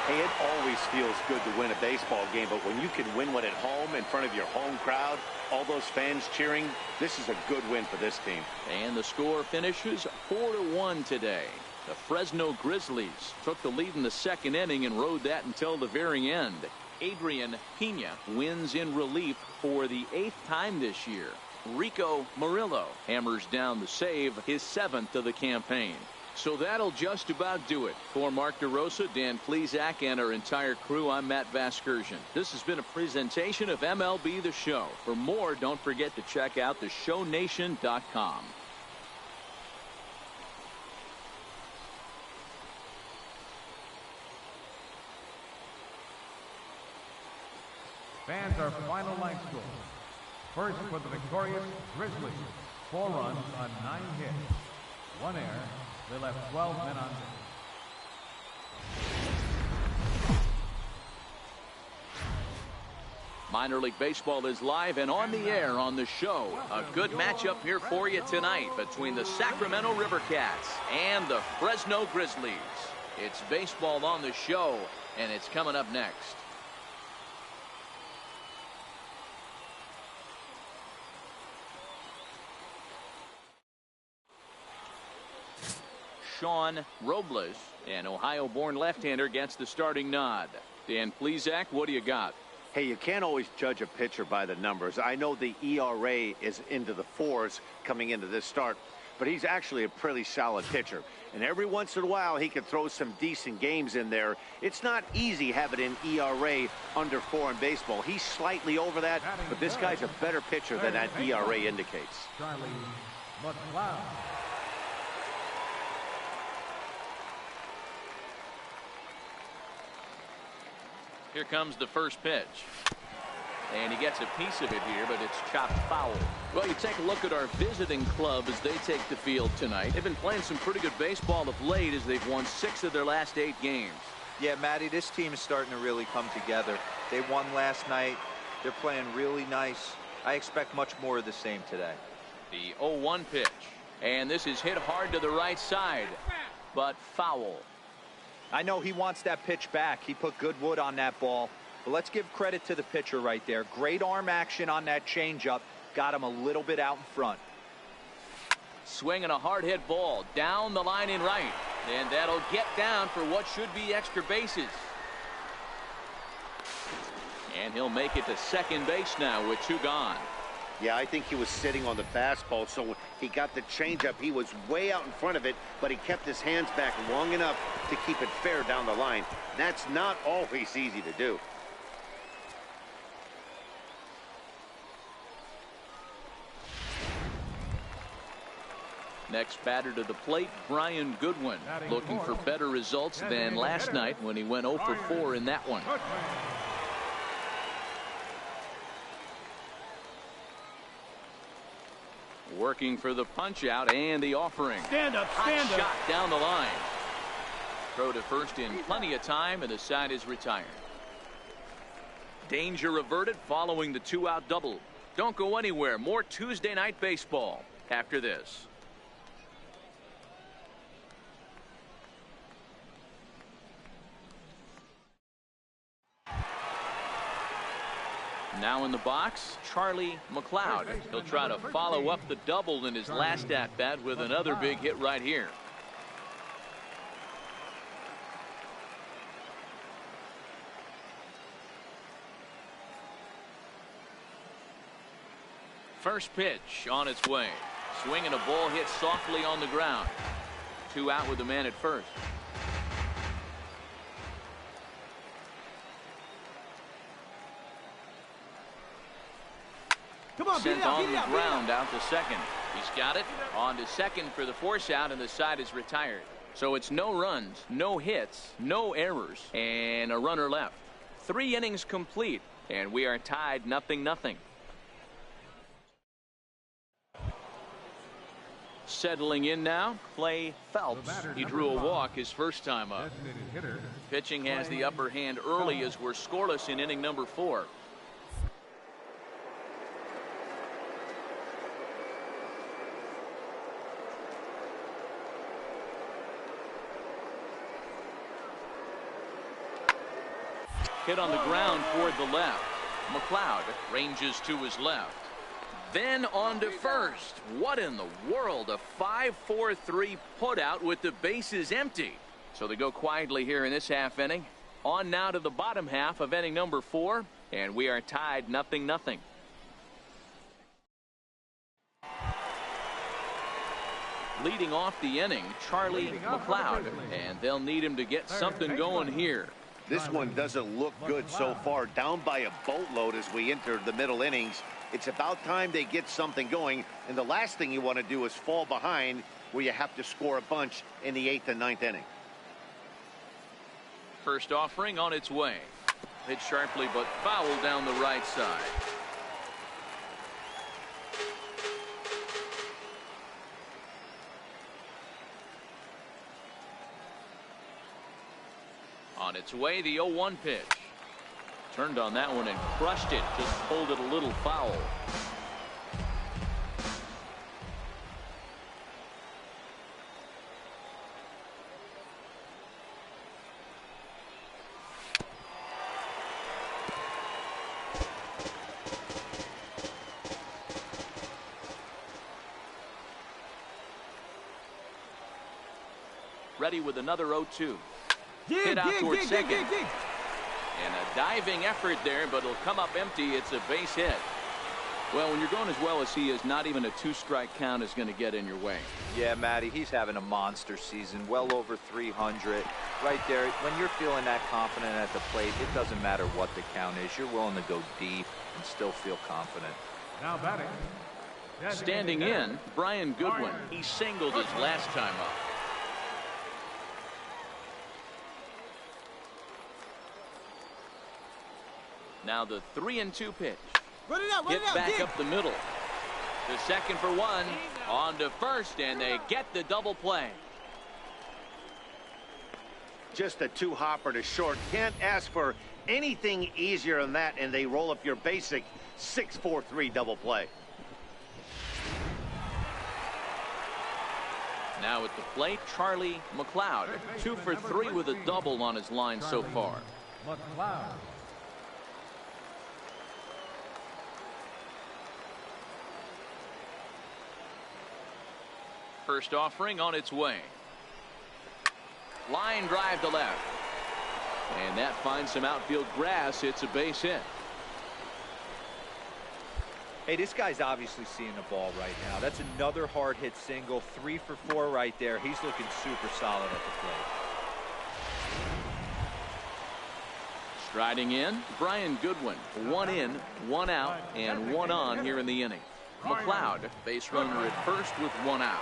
Hey, it always feels good to win a baseball game, but when you can win one at home in front of your home crowd, all those fans cheering, this is a good win for this team. And the score finishes 4-1 today. The Fresno Grizzlies took the lead in the second inning and rode that until the very end. Adrian Pena wins in relief for the 8th time this year. Rico Murillo hammers down the save, his 7th of the campaign. So that'll just about do it. For Mark DeRosa, Dan Plesac, and our entire crew, I'm Matt Vasgersian. This has been a presentation of MLB The Show. For more, don't forget to check out theshownation.com. Fans, our final line score. First for the victorious Grizzlies. 4 runs on 9 hits. 1 error. They left 12 men on base. Minor League Baseball is live and on the air on the show. A good matchup here for you tonight between the Sacramento River Cats and the Fresno Grizzlies. It's baseball on the show, and it's coming up next. Sean Robles, an Ohio-born left-hander, gets the starting nod. Dan Plesac, what do you got? Hey, you can't always judge a pitcher by the numbers. I know the ERA is into the 4s coming into this start, but he's actually a pretty solid pitcher. And every once in a while, he can throw some decent games in there. It's not easy having an ERA under 4 in baseball. He's slightly over that, but this guy's a better pitcher than that ERA indicates. Charlie McLeod. Here comes the first pitch. And he gets a piece of it here, but it's chopped foul. Well, you take a look at our visiting club as they take the field tonight. They've been playing some pretty good baseball of late as they've won 6 of their last 8 games. Yeah, Matty, this team is starting to really come together. They won last night. They're playing really nice. I expect much more of the same today. The 0-1 pitch. And this is hit hard to the right side, but foul. I know he wants that pitch back. He put good wood on that ball. But let's give credit to the pitcher right there. Great arm action on that changeup. Got him a little bit out in front. Swinging a hard hit ball down the line in right. And that'll get down for what should be extra bases. And he'll make it to second base now with 2 gone. Yeah, I think he was sitting on the fastball, so when he got the changeup, he was way out in front of it, but he kept his hands back long enough to keep it fair down the line. That's not always easy to do. Next batter to the plate, Brian Goodwin, looking for better results than last night when he went 0 for 4 in that one. Working for the punch out and the offering. Stand up, stand Hot up. shot down the line. Throw to first in plenty of time, and the side is retired. Danger averted following the 2-out double. Don't go anywhere. More Tuesday night baseball after this. Now in the box, Charlie McLeod. He'll try to follow up the double in his last at-bat with another big hit right here. First pitch on its way. Swinging a ball hit softly on the ground. 2 out with the man at first. Come on, Sent on the ground out to second. He's got it on to second for the force out, and the side is retired. So it's no runs, no hits, no errors, and a runner left. 3 innings complete, and we are tied 0-0. Settling in now, Clay Phelps. He drew a walk his first time up. Pitching has the upper hand early as we're scoreless in inning number 4. Hit on the ground toward the left. McLeod ranges to his left. Then on to first. What in the world? A 5-4-3 putout with the bases empty. So they go quietly here in this half inning. On now to the bottom half of inning number 4, and we are tied 0-0. Leading off the inning, Charlie McLeod, and they'll need him to get something going here. This one doesn't look good so far, down by a boatload as we enter the middle innings. It's about time they get something going, and the last thing you want to do is fall behind where you have to score a bunch in the 8th and 9th inning. First offering on its way. Hit sharply but foul down the right side. On its way, the 0-1 pitch. Turned on that one and crushed it. Just pulled it a little foul. Ready with another 0-2. Hit out towards second. And a diving effort there, but it'll come up empty. It's a base hit. Well, when you're going as well as he is, not even a 2-strike count is going to get in your way. Yeah, Matty, he's having a monster season, well over 300. Right there, when you're feeling that confident at the plate, it doesn't matter what the count is. You're willing to go deep and still feel confident. Now batting, Standing in, Brian Goodwin. He singled his last time up. Now the 3-2 pitch. Get back up the middle. The second for one. On to first, and they get the double play. Just a two-hopper to short. Can't ask for anything easier than that, and they roll up your basic 6-4-3 double play. Now at the plate, Charlie McLeod. 2 for 3 with a double on his line so far. McLeod. First offering on its way. Line drive to left. And that finds some outfield grass. It's a base hit. Hey, this guy's obviously seeing the ball right now. That's another hard hit single. 3 for 4 right there. He's looking super solid at the plate. Striding in, Brian Goodwin. 1 in, 1 out, and 1 on here in the inning. McLeod, base runner at first with 1 out.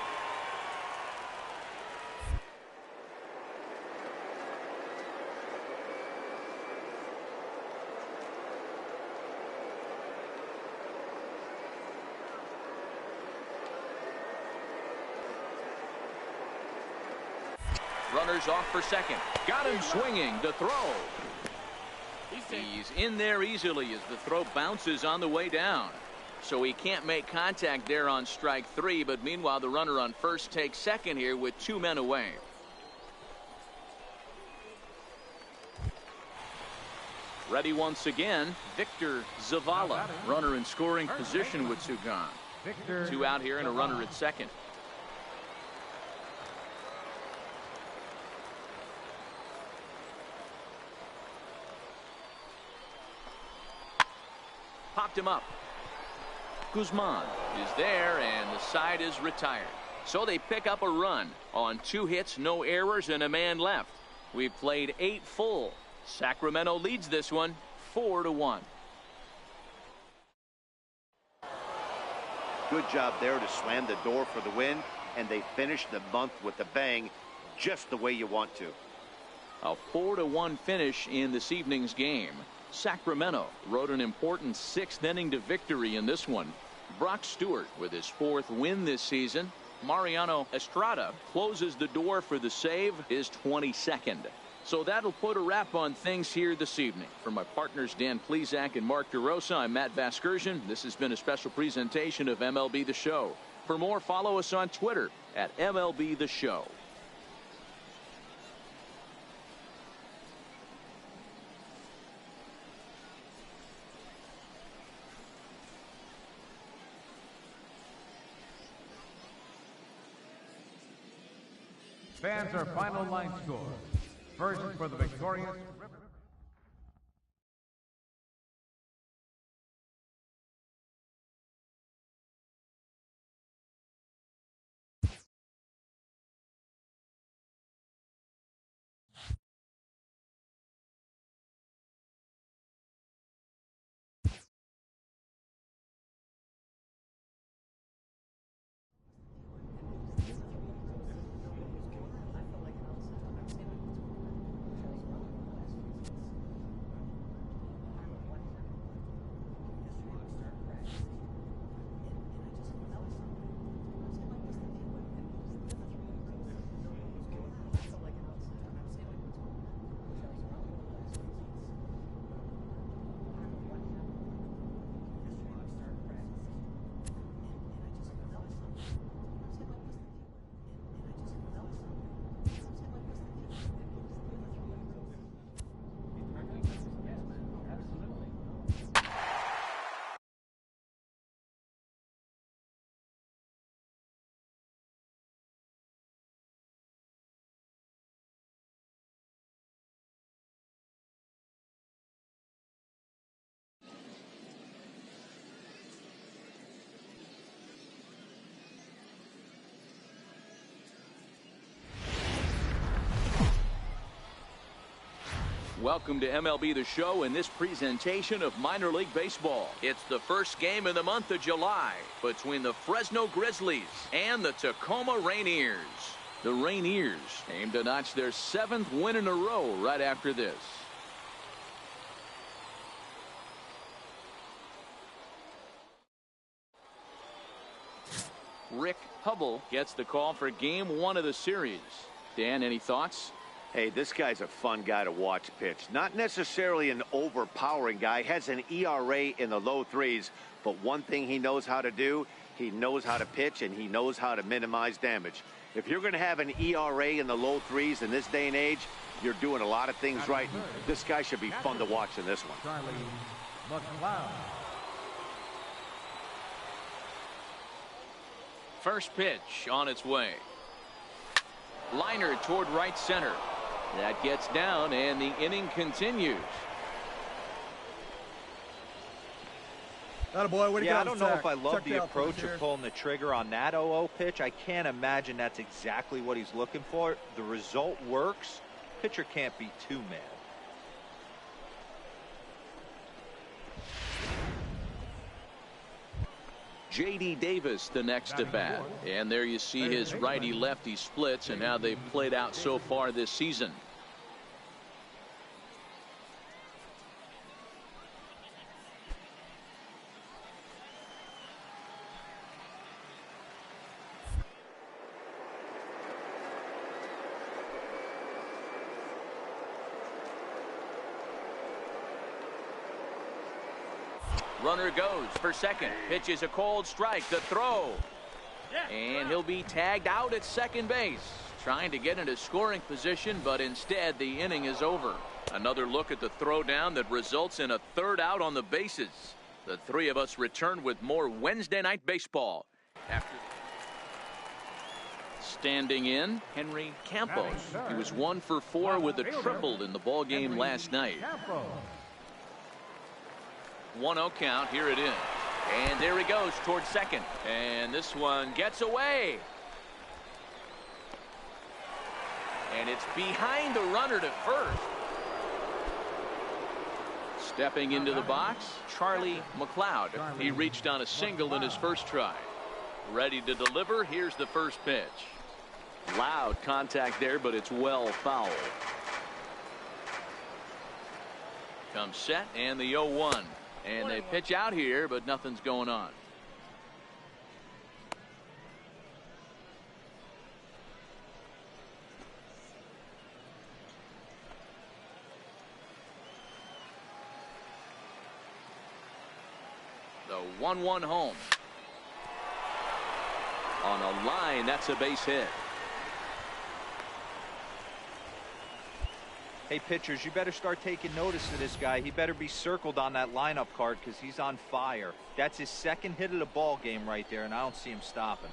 Runners off for second. Got him swinging. The throw. He's in there easily as the throw bounces on the way down. So he can't make contact there on strike 3, but meanwhile the runner on first takes second here with 2 men away. Ready once again, Victor Zavala. Runner in scoring position with 2 gone. 2 out here and a runner at second. Popped him up. Guzman is there, and the side is retired. So they pick up a run on 2 hits, no errors, and a man left. We've played 8 full. Sacramento leads this one 4-1. Good job there to slam the door for the win, and they finish the month with a bang, just the way you want to. A 4-1 finish in this evening's game. Sacramento rode an important 6th inning to victory in this one. Brock Stewart with his 4th win this season. Mariano Estrada closes the door for the save, his 22nd. So that'll put a wrap on things here this evening. For my partners Dan Plesac and Mark DeRosa, I'm Matt Vasgersian. This has been a special presentation of MLB The Show. For more, follow us on Twitter at MLB The Show. Fans, our final line score. First for the victorious Welcome to MLB The Show in this presentation of minor league baseball. It's the first game in the month of July between the Fresno Grizzlies and the Tacoma Rainiers. The Rainiers aim to notch their 7th win in a row right after this. Rick Hubble gets the call for game 1 of the series. Dan, any thoughts? Hey, this guy's a fun guy to watch pitch. Not necessarily an overpowering guy. Has an ERA in the low 3s. But one thing he knows how to do, he knows how to pitch and he knows how to minimize damage. If you're going to have an ERA in the low 3s in this day and age, you're doing a lot of things right. This guy should be fun to watch in this one. First pitch on its way. Liner toward right center. That gets down and the inning continues. Yeah, I don't know if I love the approach of pulling the trigger on that 0-0 pitch. I can't imagine that's exactly what he's looking for. The result works. Pitcher can't be too mad. J.D. Davis the next at bat. And there you see his righty-lefty splits and how they've played out so far this season. Runner goes for second. Pitch is a cold strike. The throw. And he'll be tagged out at second base. Trying to get into scoring position, but instead the inning is over. Another look at the throw down that results in a third out on the bases. The three of us return with more Wednesday night baseball. After standing in, Henry Campos. He was 1 for 4 with a triple in the ball game last night. 1-0 count. Here it is. And there he goes towards second. And this one gets away. And it's behind the runner to first. Stepping into the box, Charlie McLeod. He reached on a single in his first try. Ready to deliver. Here's the first pitch. Loud contact there, but it's well fouled. Comes set and the 0-1. And they pitch out here, but nothing's going on. The 1-1 home. On a line, that's a base hit. Hey, pitchers, you better start taking notice of this guy. He better be circled on that lineup card because he's on fire. That's his second hit of the ball game right there, and I don't see him stopping.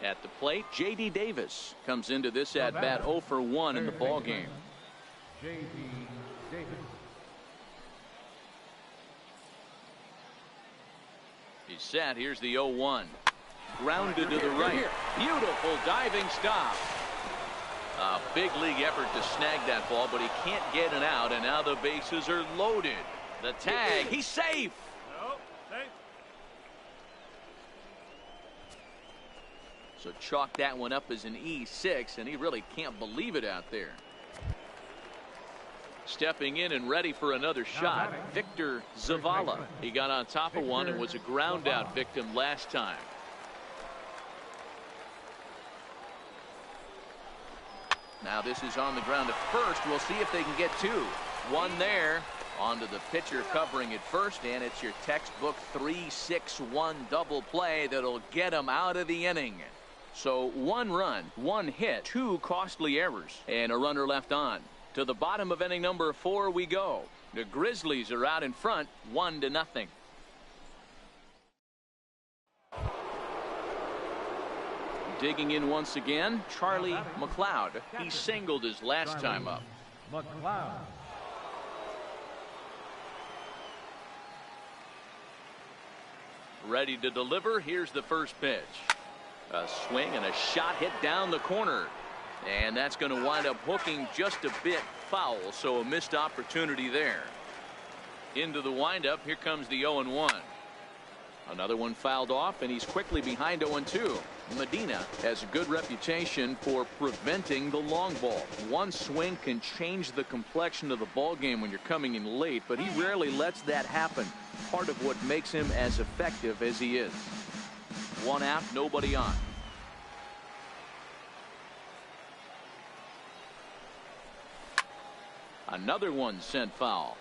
At the plate, J.D. Davis comes into this at-bat 0 for 1 in the ball game. J.D. Davis. He's set. Here's the 0-1. Grounded to the right. Beautiful diving stop. A big league effort to snag that ball, but he can't get it out, and now the bases are loaded. The tag. He's safe. So chalk that one up as an E6, and he really can't believe it out there. Stepping in and ready for another shot, Victor Zavala. He got on top of one and was a ground out victim last time. Now this is on the ground at first. We'll see if they can get 2. 1 there. Onto the pitcher covering at first, and it's your textbook 3-6-1 double play that'll get him out of the inning. So 1 run, 1 hit, 2 costly errors, and a runner left on. To the bottom of inning number 4 we go. The Grizzlies are out in front, 1-0. Digging in once again, Charlie McLeod. He singled his last time up. McLeod. Ready to deliver. Here's the first pitch. A swing and a shot hit down the corner. And that's going to wind up hooking just a bit foul, so a missed opportunity there. Into the windup, here comes the 0-1. Another one fouled off, and he's quickly behind 0-2. Medina has a good reputation for preventing the long ball. One swing can change the complexion of the ball game when you're coming in late, but he rarely lets that happen. Part of what makes him as effective as he is. One out, nobody on. Another one sent foul.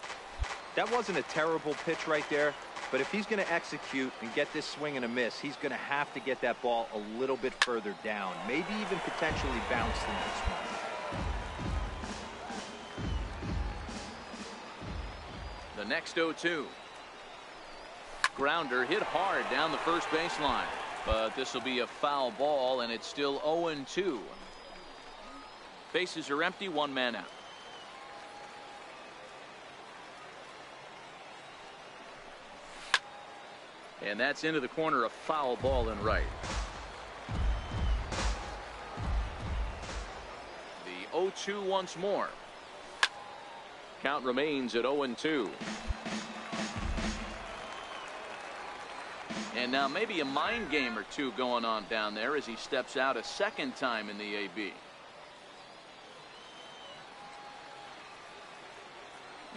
That wasn't a terrible pitch right there, but if he's going to execute and get this swing and a miss, he's going to have to get that ball a little bit further down, maybe even potentially bounce the next one. The next 0-2. Grounder hit hard down the first baseline, but this will be a foul ball, and it's still 0-2. Bases are empty, one man out. And that's into the corner, a foul ball in right. The 0-2 once more. Count remains at 0-2. And now maybe a mind game or two going on down there as he steps out a second time in the AB.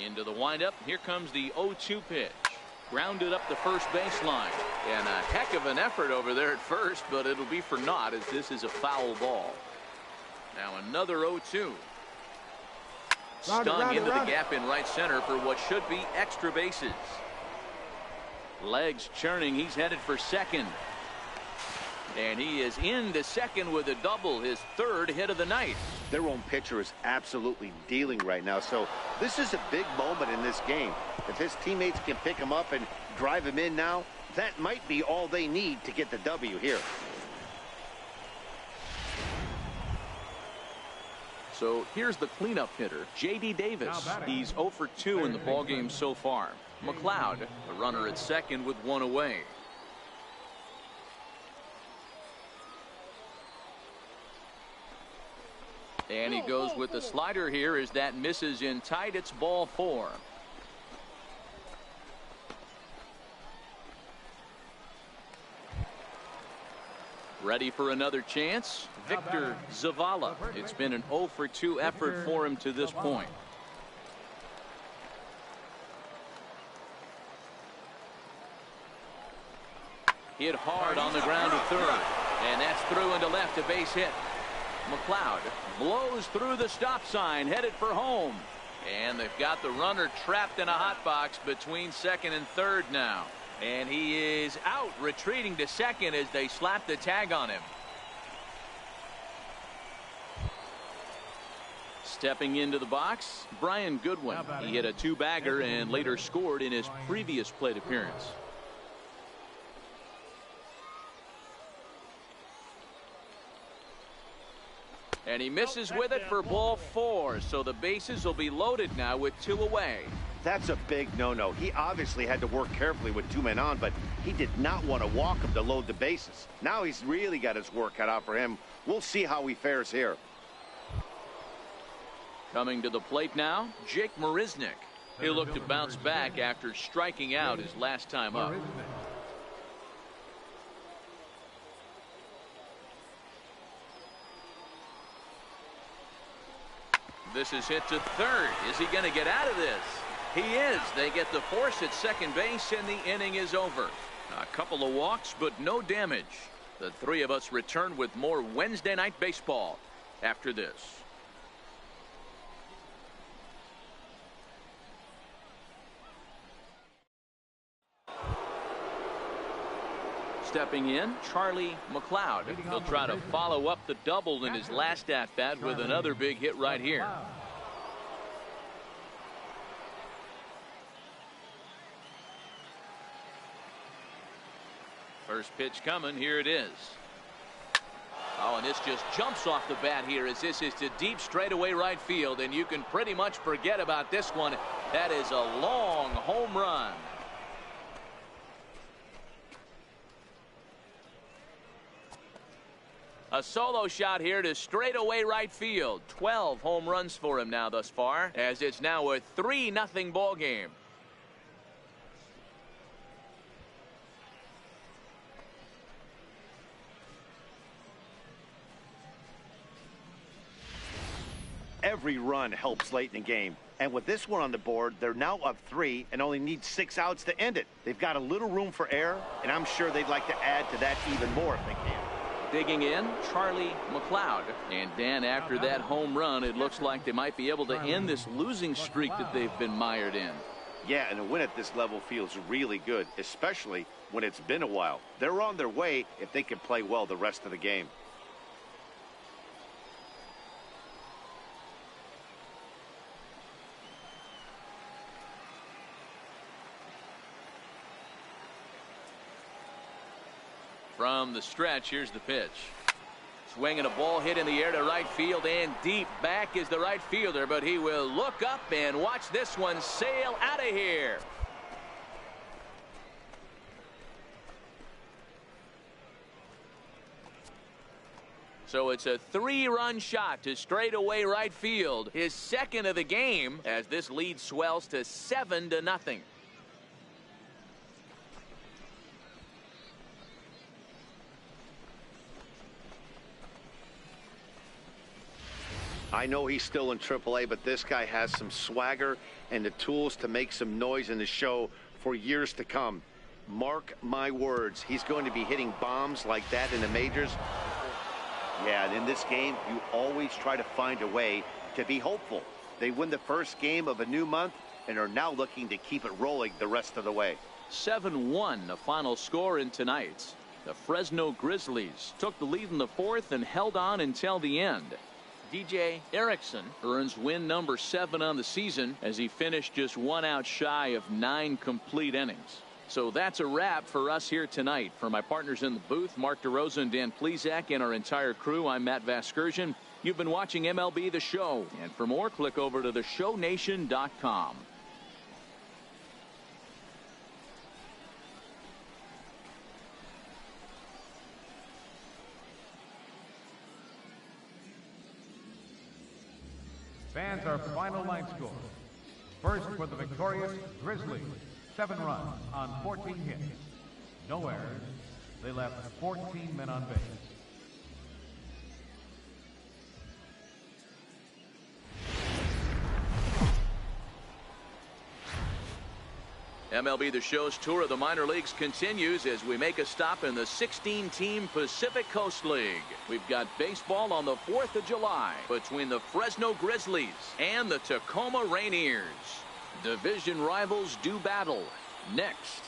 Into the windup. Here comes the 0-2 pitch. Grounded up the first baseline, and a heck of an effort over there at first, but it'll be for naught as this is a foul ball. Now another 0-2. Stung into the gap in right center for what should be extra bases. Legs churning, he's headed for second. And he is into second with a double, his third hit of the night. Their own pitcher is absolutely dealing right now, so this is a big moment in this game. If his teammates can pick him up and drive him in now, that might be all they need to get the W here. So here's the cleanup hitter, J.D. Davis. He's 0 for 2 in the ballgame so far. McLeod, the runner at second with one away. And he goes with the slider here as that misses in tight. It's ball 4. Ready for another chance? Victor Zavala. It's been an 0 for 2 effort for him to this point. Hit hard on the ground to third. And that's through into left, a base hit. McLeod blows through the stop sign, headed for home. And they've got the runner trapped in a hot box between second and third now. And he is out, retreating to second as they slap the tag on him. Stepping into the box, Brian Goodwin. He hit a 2-bagger and later scored in his previous plate appearance. And he misses with it for ball 4. So the bases will be loaded now with 2 away. That's a big no-no. He obviously had to work carefully with 2 men on, but he did not want to walk him to load the bases. Now he's really got his work cut out for him. We'll see how he fares here. Coming to the plate now, Jake Marisnick. He'll look to bounce back after striking out his last time up. This is hit to third. Is he going to get out of this? He is. They get the force at second base, and the inning is over. A couple of walks, but no damage. The three of us return with more Wednesday Night Baseball after this. Stepping in, Charlie McLeod. He'll try to follow up the double in his last at-bat with another big hit right here. First pitch coming. Here it is. Oh, and this just jumps off the bat here as this is to deep straightaway right field, and you can pretty much forget about this one. That is a long home run. A solo shot here to straightaway right field. 12 home runs for him now thus far, as it's now a 3-0 ball game. Every run helps late in the game. And with this one on the board, they're now up 3 and only need 6 outs to end it. They've got a little room for error, and I'm sure they'd like to add to that even more if they can. Digging in, Charlie McLeod. And Dan, after that home run, it looks like they might be able to end this losing streak that they've been mired in. Yeah, and a win at this level feels really good, especially when it's been a while. They're on their way if they can play well the rest of the game. From the stretch, here's the pitch. Swinging a ball hit in the air to right field, and deep back is the right fielder, but he will look up and watch this one sail out of here. So it's a 3-run shot to straightaway right field, his second of the game, as this lead swells to 7-0. I know he's still in AAA, but this guy has some swagger and the tools to make some noise in the show for years to come. Mark my words, he's going to be hitting bombs like that in the majors. Yeah, and in this game, you always try to find a way to be hopeful. They win the first game of a new month and are now looking to keep it rolling the rest of the way. 7-1, the final score in tonight's. The Fresno Grizzlies took the lead in the fourth and held on until the end. DJ Erickson earns win number 7 on the season as he finished just 1 out shy of 9 complete innings. So that's a wrap for us here tonight. For my partners in the booth, Mark DeRosa and Dan Plesac, and our entire crew, I'm Matt Vasgersian. You've been watching MLB The Show. And for more, click over to theshownation.com. Fans, our final line score. First for the victorious Grizzlies, 7 runs on 14 hits. No errors. They left 14 men on base. MLB The Show's tour of the minor leagues continues as we make a stop in the 16-team Pacific Coast League. We've got baseball on the 4th of July between the Fresno Grizzlies and the Tacoma Rainiers. Division rivals do battle next.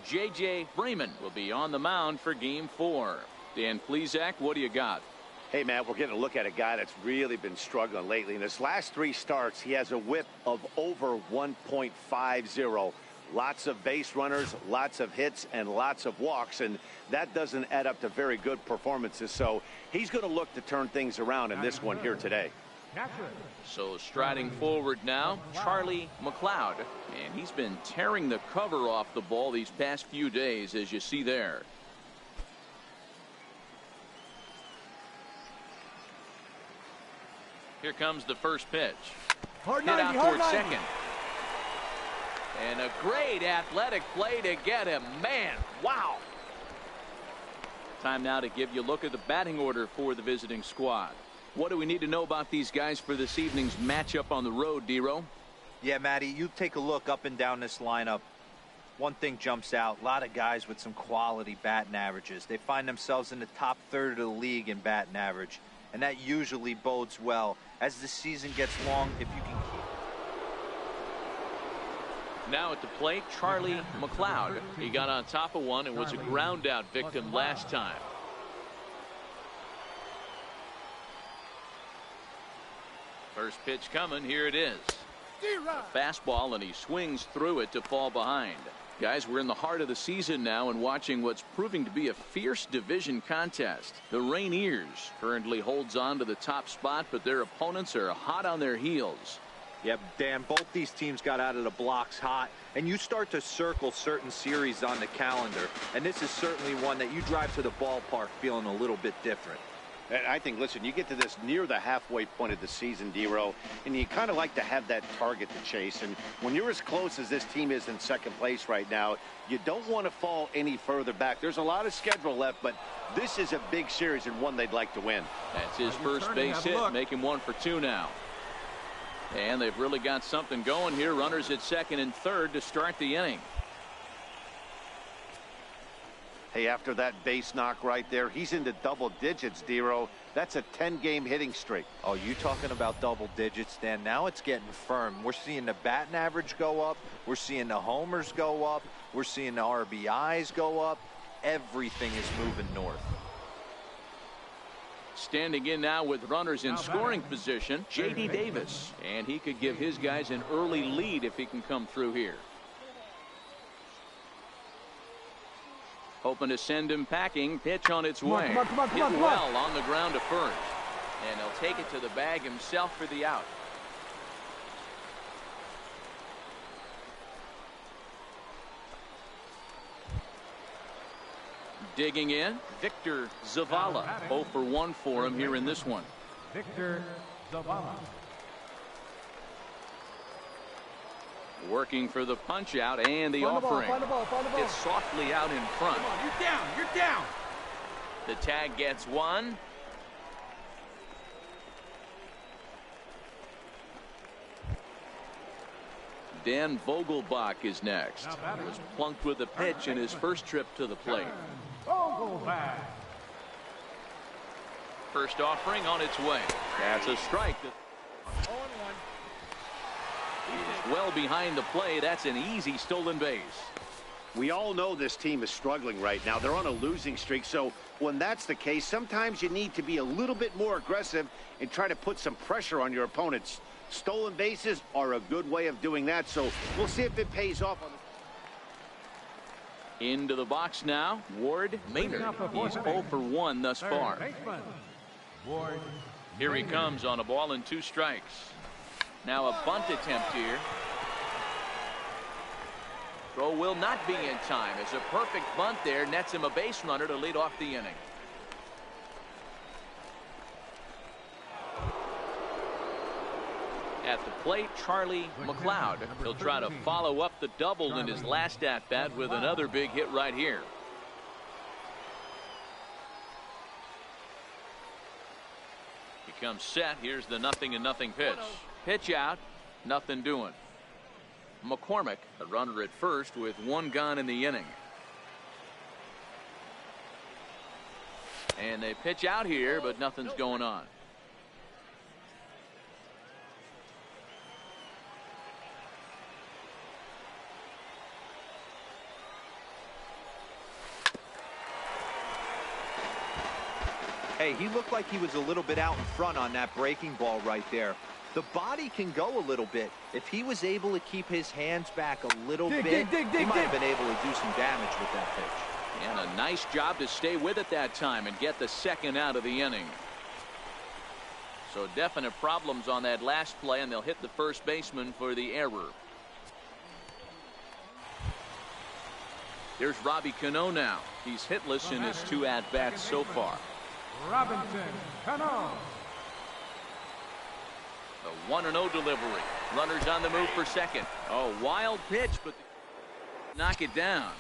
J.J. Freeman will be on the mound for Game 4. Dan Plesac, what do you got? Hey, Matt, we're getting a look at a guy that's really been struggling lately. In his last 3 starts, he has a whip of over 1.50. Lots of base runners, lots of hits, and lots of walks, and that doesn't add up to very good performances. So he's going to look to turn things around in this one here today. So striding forward now, Charlie McLeod, and he's been tearing the cover off the ball these past few days, as you see there. Here comes the first pitch. Hit out towards second. And a great athletic play to get him. Man, wow. Time now to give you a look at the batting order for the visiting squad. What do we need to know about these guys for this evening's matchup on the road, D-Row? Yeah, Matty, you take a look up and down this lineup. One thing jumps out. A lot of guys with some quality batting averages. They find themselves in the top third of the league in batting average. And that usually bodes well as the season gets long if you can keep. Now at the plate, Charlie McLeod. He got on top of one and was a ground out victim last time. First pitch coming. Here it is. A fastball, and he swings through it to fall behind. Guys, we're in the heart of the season now and watching what's proving to be a fierce division contest. The Rainiers currently holds on to the top spot, but their opponents are hot on their heels. Yep, Dan, both these teams got out of the blocks hot, and you start to circle certain series on the calendar, and this is certainly one that you drive to the ballpark feeling a little bit different. And I think, listen, you get to this near the halfway point of the season, D-Row, and you kind of like to have that target to chase. And when you're as close as this team is in second place right now, you don't want to fall any further back. There's a lot of schedule left, but this is a big series and one they'd like to win. That's his first base hit, make him 1 for 2 now. And they've really got something going here. Runners at second and third to start the inning. Hey, after that base knock right there, he's into double digits, D-Row. That's a 10-game hitting streak. Oh, you talking about double digits, Dan? Now it's getting firm. We're seeing the batting average go up. We're seeing the homers go up. We're seeing the RBIs go up. Everything is moving north. Standing in now with runners in scoring position, J.D. Davis. And he could give his guys an early lead if he can come through here. Hoping to send him packing. Pitch on its way. Hit well on the ground to first. And he'll take it to the bag himself for the out. Digging in, Victor Zavala. 0 for 1 for him here in this one. Victor Zavala. Working for the punch out and the offering. It's softly out in front. Come on, you're down. You're down. The tag gets one. Dan Vogelbach is next. He was plunked with a pitch in his first trip to the plate. Vogelbach. First offering on its way. That's a strike. He's well behind the play. That's an easy stolen base. We all know this team is struggling right now. They're on a losing streak, so when that's the case, sometimes you need to be a little bit more aggressive and try to put some pressure on your opponents. Stolen bases are a good way of doing that, so we'll see if it pays off. Into the box now, Ward Maynard. He's 0 for 1 thus far. Here he comes on a ball and 2 strikes. Now a bunt attempt here. Throw will not be in time. It's a perfect bunt there. Nets him a base runner to lead off the inning. At the plate, Charlie McLeod. He'll try to follow up the double in his last at-bat with another big hit right here. He comes set. Here's the 0-0 pitch. Pitch out. Nothing doing. McCormick, a runner at first with 1 gone in the inning. And they pitch out here, but nothing's going on. Hey, he looked like he was a little bit out in front on that breaking ball right there. The body can go a little bit. If he was able to keep his hands back a little bit, he might have been able to do some damage with that pitch. And a nice job to stay with it that time and get the second out of the inning. So definite problems on that last play, and they'll hit the first baseman for the error. There's Robbie Cano now. He's hitless in his 2 at-bats so far. Robinson Cano. A 1-0 delivery. Runners on the move for second. Oh, wild pitch, but knock it down.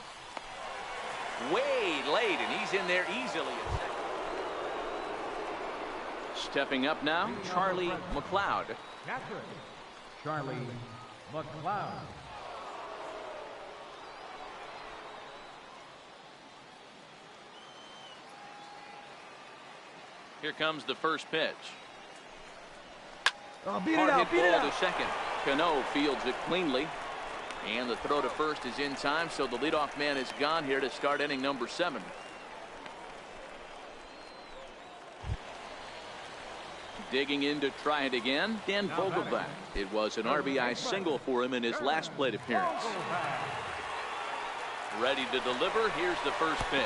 Way late, and he's in there easily at second. Stepping up now, Charlie McLeod. Catcher, Charlie McLeod. Here comes the first pitch. Oh, beat Hard it out, hit ball to second. Cano fields it cleanly. And the throw to first is in time, so the leadoff man is gone here to start inning number 7. Digging in to try it again, Dan Vogelbach. It was an RBI single for him in his last plate appearance. Ready to deliver. Here's the first pitch.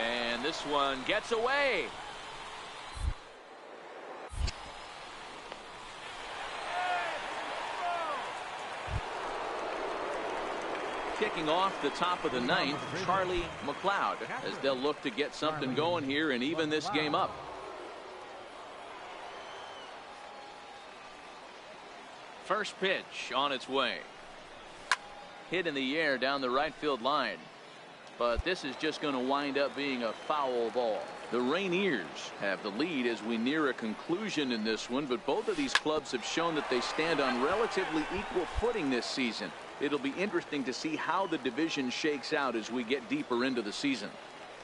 And this one gets away. Kicking off the top of the ninth, Charlie McLeod, as they'll look to get something going here and even this game up. First pitch on its way. Hit in the air down the right field line. But this is just going to wind up being a foul ball. The Rainiers have the lead as we near a conclusion in this one, but both of these clubs have shown that they stand on relatively equal footing this season. It'll be interesting to see how the division shakes out as we get deeper into the season.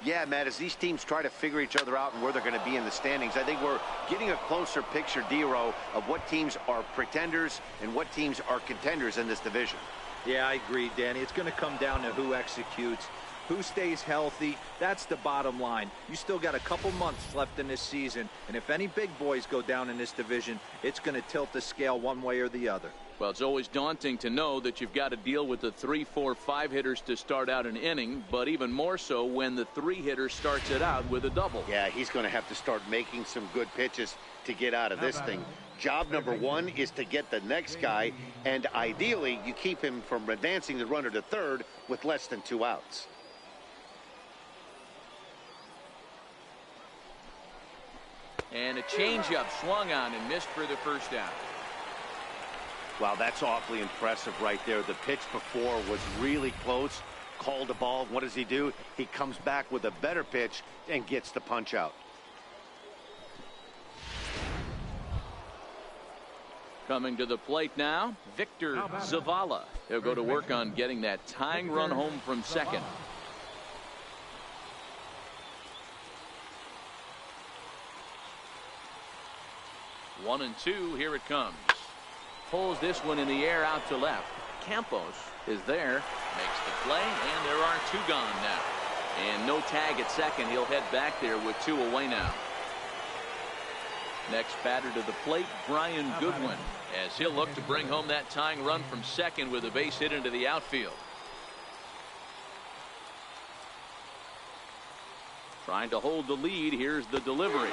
Yeah, Matt, as these teams try to figure each other out and where they're going to be in the standings, I think we're getting a closer picture, D-Row, of what teams are pretenders and what teams are contenders in this division. Yeah, I agree, Danny. It's going to come down to who executes, who stays healthy. That's the bottom line. You still got a couple months left in this season, and if any big boys go down in this division, it's going to tilt the scale one way or the other. Well, it's always daunting to know that you've got to deal with the 3, 4, 5 hitters to start out an inning, but even more so when the 3 hitter starts it out with a double. Yeah, he's going to have to start making some good pitches to get out of this thing. Job number 1 is to get the next guy, and ideally you keep him from advancing the runner to third with less than 2 outs. And a changeup swung on and missed for the first down. Wow, that's awfully impressive right there. The pitch before was really close. Called the ball. What does he do? He comes back with a better pitch and gets the punch out. Coming to the plate now, Victor Zavala. He'll go to work on getting that tying run home from second. One and two, here it comes. Pulls this one in the air out to left. Campos is there, makes the play, and there are 2 gone now. And no tag at second. He'll head back there with 2 away now. Next batter to the plate, Brian Goodwin, as he'll look to bring home that tying run from second with a base hit into the outfield. Trying to hold the lead. Here's the delivery.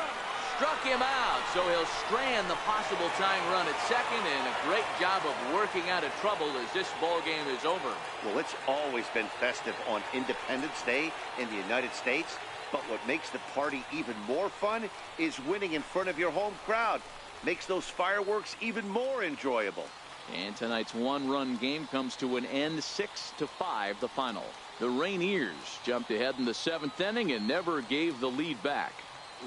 Struck him out, so he'll strand the possible tying run at second, and a great job of working out of trouble as this ball game is over. Well, it's always been festive on Independence Day in the United States, but what makes the party even more fun is winning in front of your home crowd. Makes those fireworks even more enjoyable. And tonight's 1-run game comes to an end, 6-5 the final. The Rainiers jumped ahead in the 7th inning and never gave the lead back.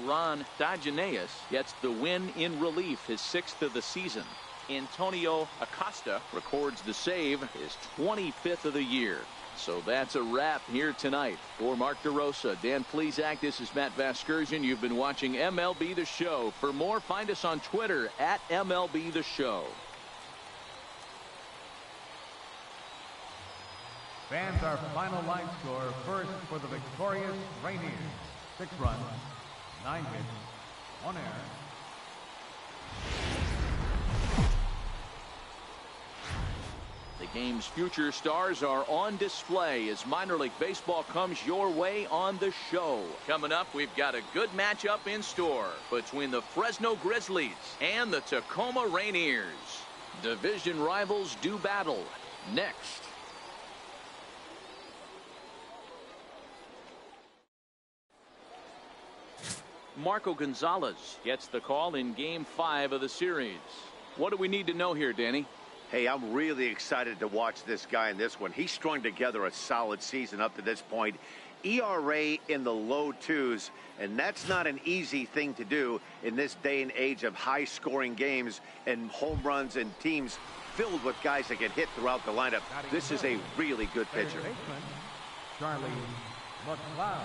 Ron Digeneus gets the win in relief, his 6th of the season. Antonio Acosta records the save, his 25th of the year. So that's a wrap here tonight. For Mark DeRosa, Dan Plesac, this is Matt Vasgersian. You've been watching MLB The Show. For more, find us on Twitter at MLB The Show. Fans, our final line score. First for the victorious Rainiers. 6 runs, 9 hits, 1 error. The game's future stars are on display as minor league baseball comes your way on the show. Coming up, we've got a good matchup in store between the Fresno Grizzlies and the Tacoma Rainiers. Division rivals do battle next. Marco Gonzalez gets the call in Game 5 of the series. What do we need to know here, Danny? Hey, I'm really excited to watch this guy in this one. He's strung together a solid season up to this point. ERA in the low 2s, and that's not an easy thing to do in this day and age of high-scoring games and home runs and teams filled with guys that get hit throughout the lineup. This is a really good pitcher. Charlie McLeod.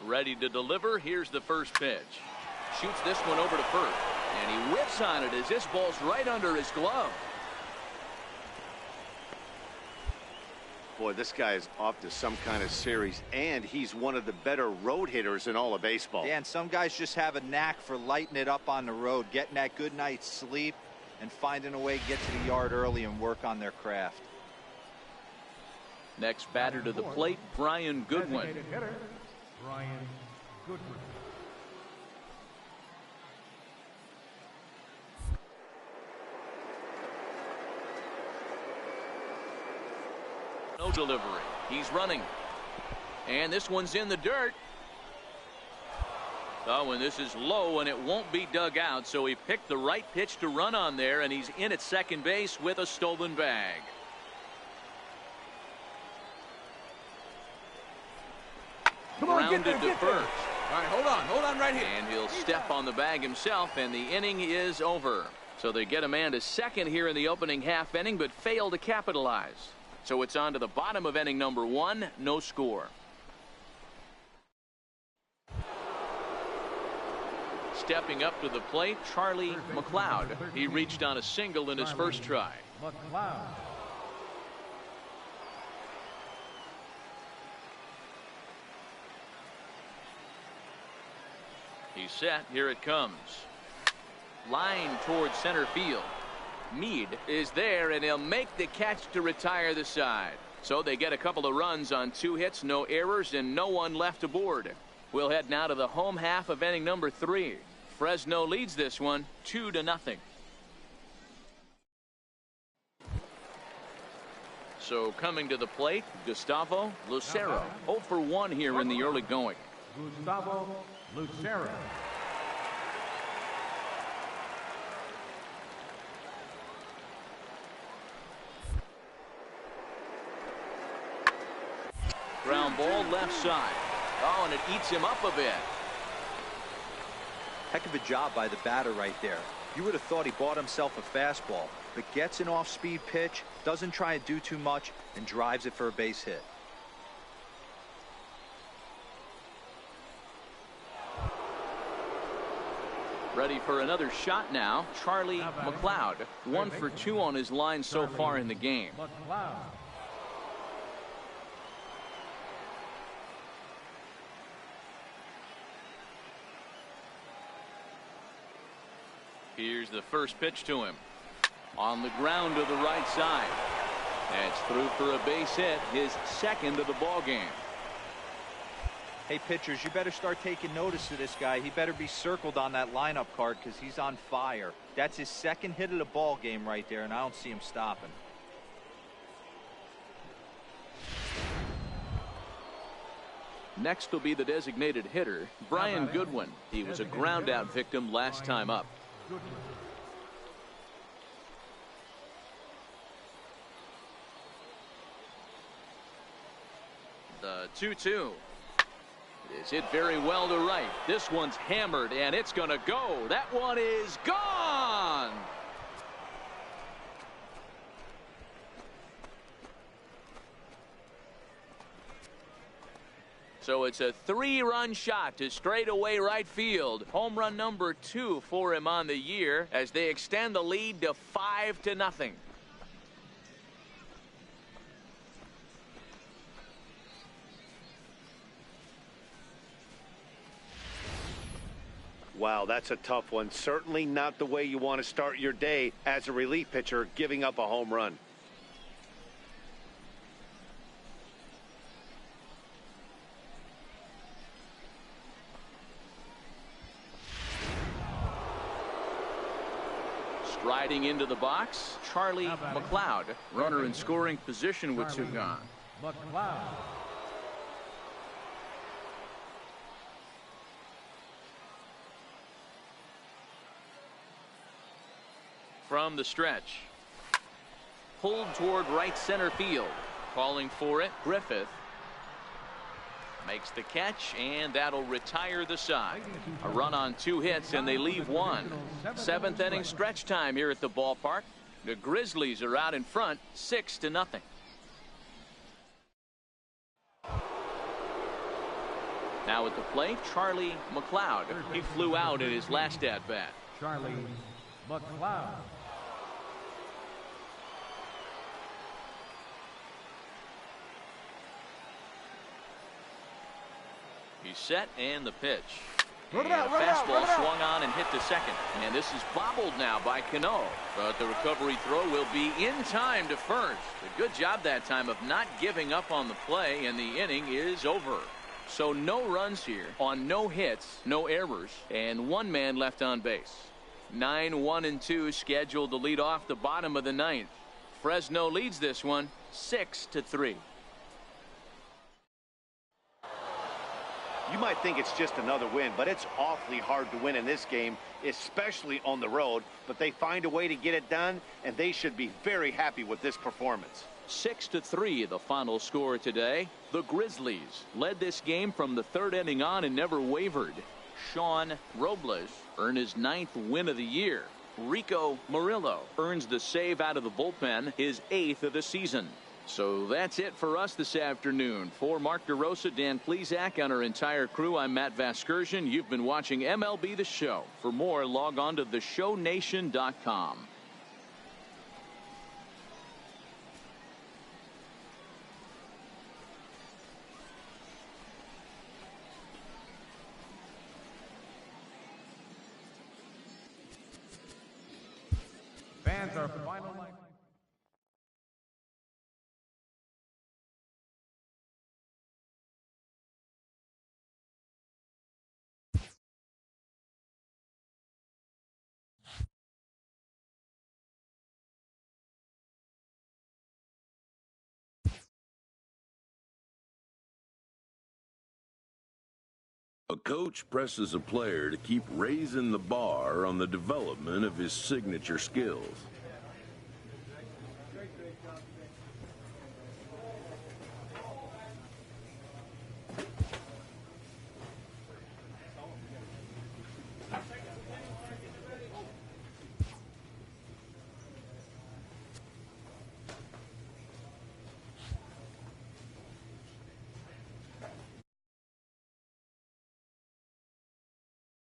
Ready to deliver. Here's the first pitch. Shoots this one over to first, and he whips on it as this ball's right under his glove. Boy, this guy is off to some kind of series, and he's one of the better road hitters in all of baseball. Yeah, and some guys just have a knack for lighting it up on the road, getting that good night's sleep, and finding a way to get to the yard early and work on their craft. Next batter to the plate, Brian Goodwin. Brian Goodwin. No delivery. He's running. And this one's in the dirt. Oh, and this is low, and it won't be dug out, so he picked the right pitch to run on there, and he's in at second base with a stolen bag. Come on, get there, Grounded to get there. first. All right, hold on right here. And he'll step on the bag himself, and the inning is over. So they get a man to second here in the opening half inning, but fail to capitalize. So it's on to the bottom of inning number 1, no score. Stepping up to the plate, Charlie McLeod. He reached on a single in his first try. McLeod. He's set. Here it comes. Line towards center field. Meade is there, and he'll make the catch to retire the side. So they get a couple of runs on 2 hits, no errors, and no one left aboard. We'll head now to the home half of inning number 3. Fresno leads this one 2-0. So coming to the plate, Gustavo Lucero. 0 for 1 here in the early going. Gustavo Lucero. Ground ball left side. Oh, and it eats him up a bit. Heck of a job by the batter right there. You would have thought he bought himself a fastball, but gets an off-speed pitch, doesn't try to do too much, and drives it for a base hit. Ready for another shot now. Charlie McLeod. 1 for 2 on his line so far in the game. McLeod. Here's the first pitch to him. On the ground to the right side. That's through for a base hit, his second of the ball game. Hey, pitchers, you better start taking notice of this guy. He better be circled on that lineup card because he's on fire. That's his second hit of the ball game right there, and I don't see him stopping. Next will be the designated hitter, Brian Goodwin. He was a ground out victim last time up. The 2-2. It is hit very well to right. This one's hammered, and it's going to go. That one is gone. So it's a 3-run shot to straightaway right field. Home run number 2 for him on the year as they extend the lead to 5-0. Wow, that's a tough one. Certainly not the way you want to start your day as a relief pitcher, giving up a home run. Striding into the box, Charlie McLeod. Runner in scoring position with 2 gone. McLeod. From the stretch. Pulled toward right center field. Calling for it, Griffith. Makes the catch, and that'll retire the side. A run on 2 hits, and they leave 1. 7th inning stretch time here at the ballpark. The Grizzlies are out in front, 6-0. Now at the plate, Charlie McLeod. He flew out in his last at-bat. Charlie McLeod. He's set, and the pitch. Run it And out, a run it out, fastball run it out. swung on and hit to second. And this is bobbled now by Cano. But the recovery throw will be in time to first. A good job that time of not giving up on the play, and the inning is over. So no runs here on no hits, no errors, and 1 man left on base. 9-1-2 scheduled to lead off the bottom of the 9th. Fresno leads this one 6-3. You might think it's just another win, but it's awfully hard to win in this game, especially on the road. But they find a way to get it done, and they should be very happy with this performance. 6-3 the final score today. The Grizzlies led this game from the third inning on and never wavered. Sean Robles earned his 9th win of the year. Rico Murillo earns the save out of the bullpen, his 8th of the season. So that's it for us this afternoon. For Mark DeRosa, Dan Plesac, and our entire crew, I'm Matt Vasgersian. You've been watching MLB The Show. For more, log on to theshownation.com. Fans are finally. A coach presses a player to keep raising the bar on the development of his signature skills.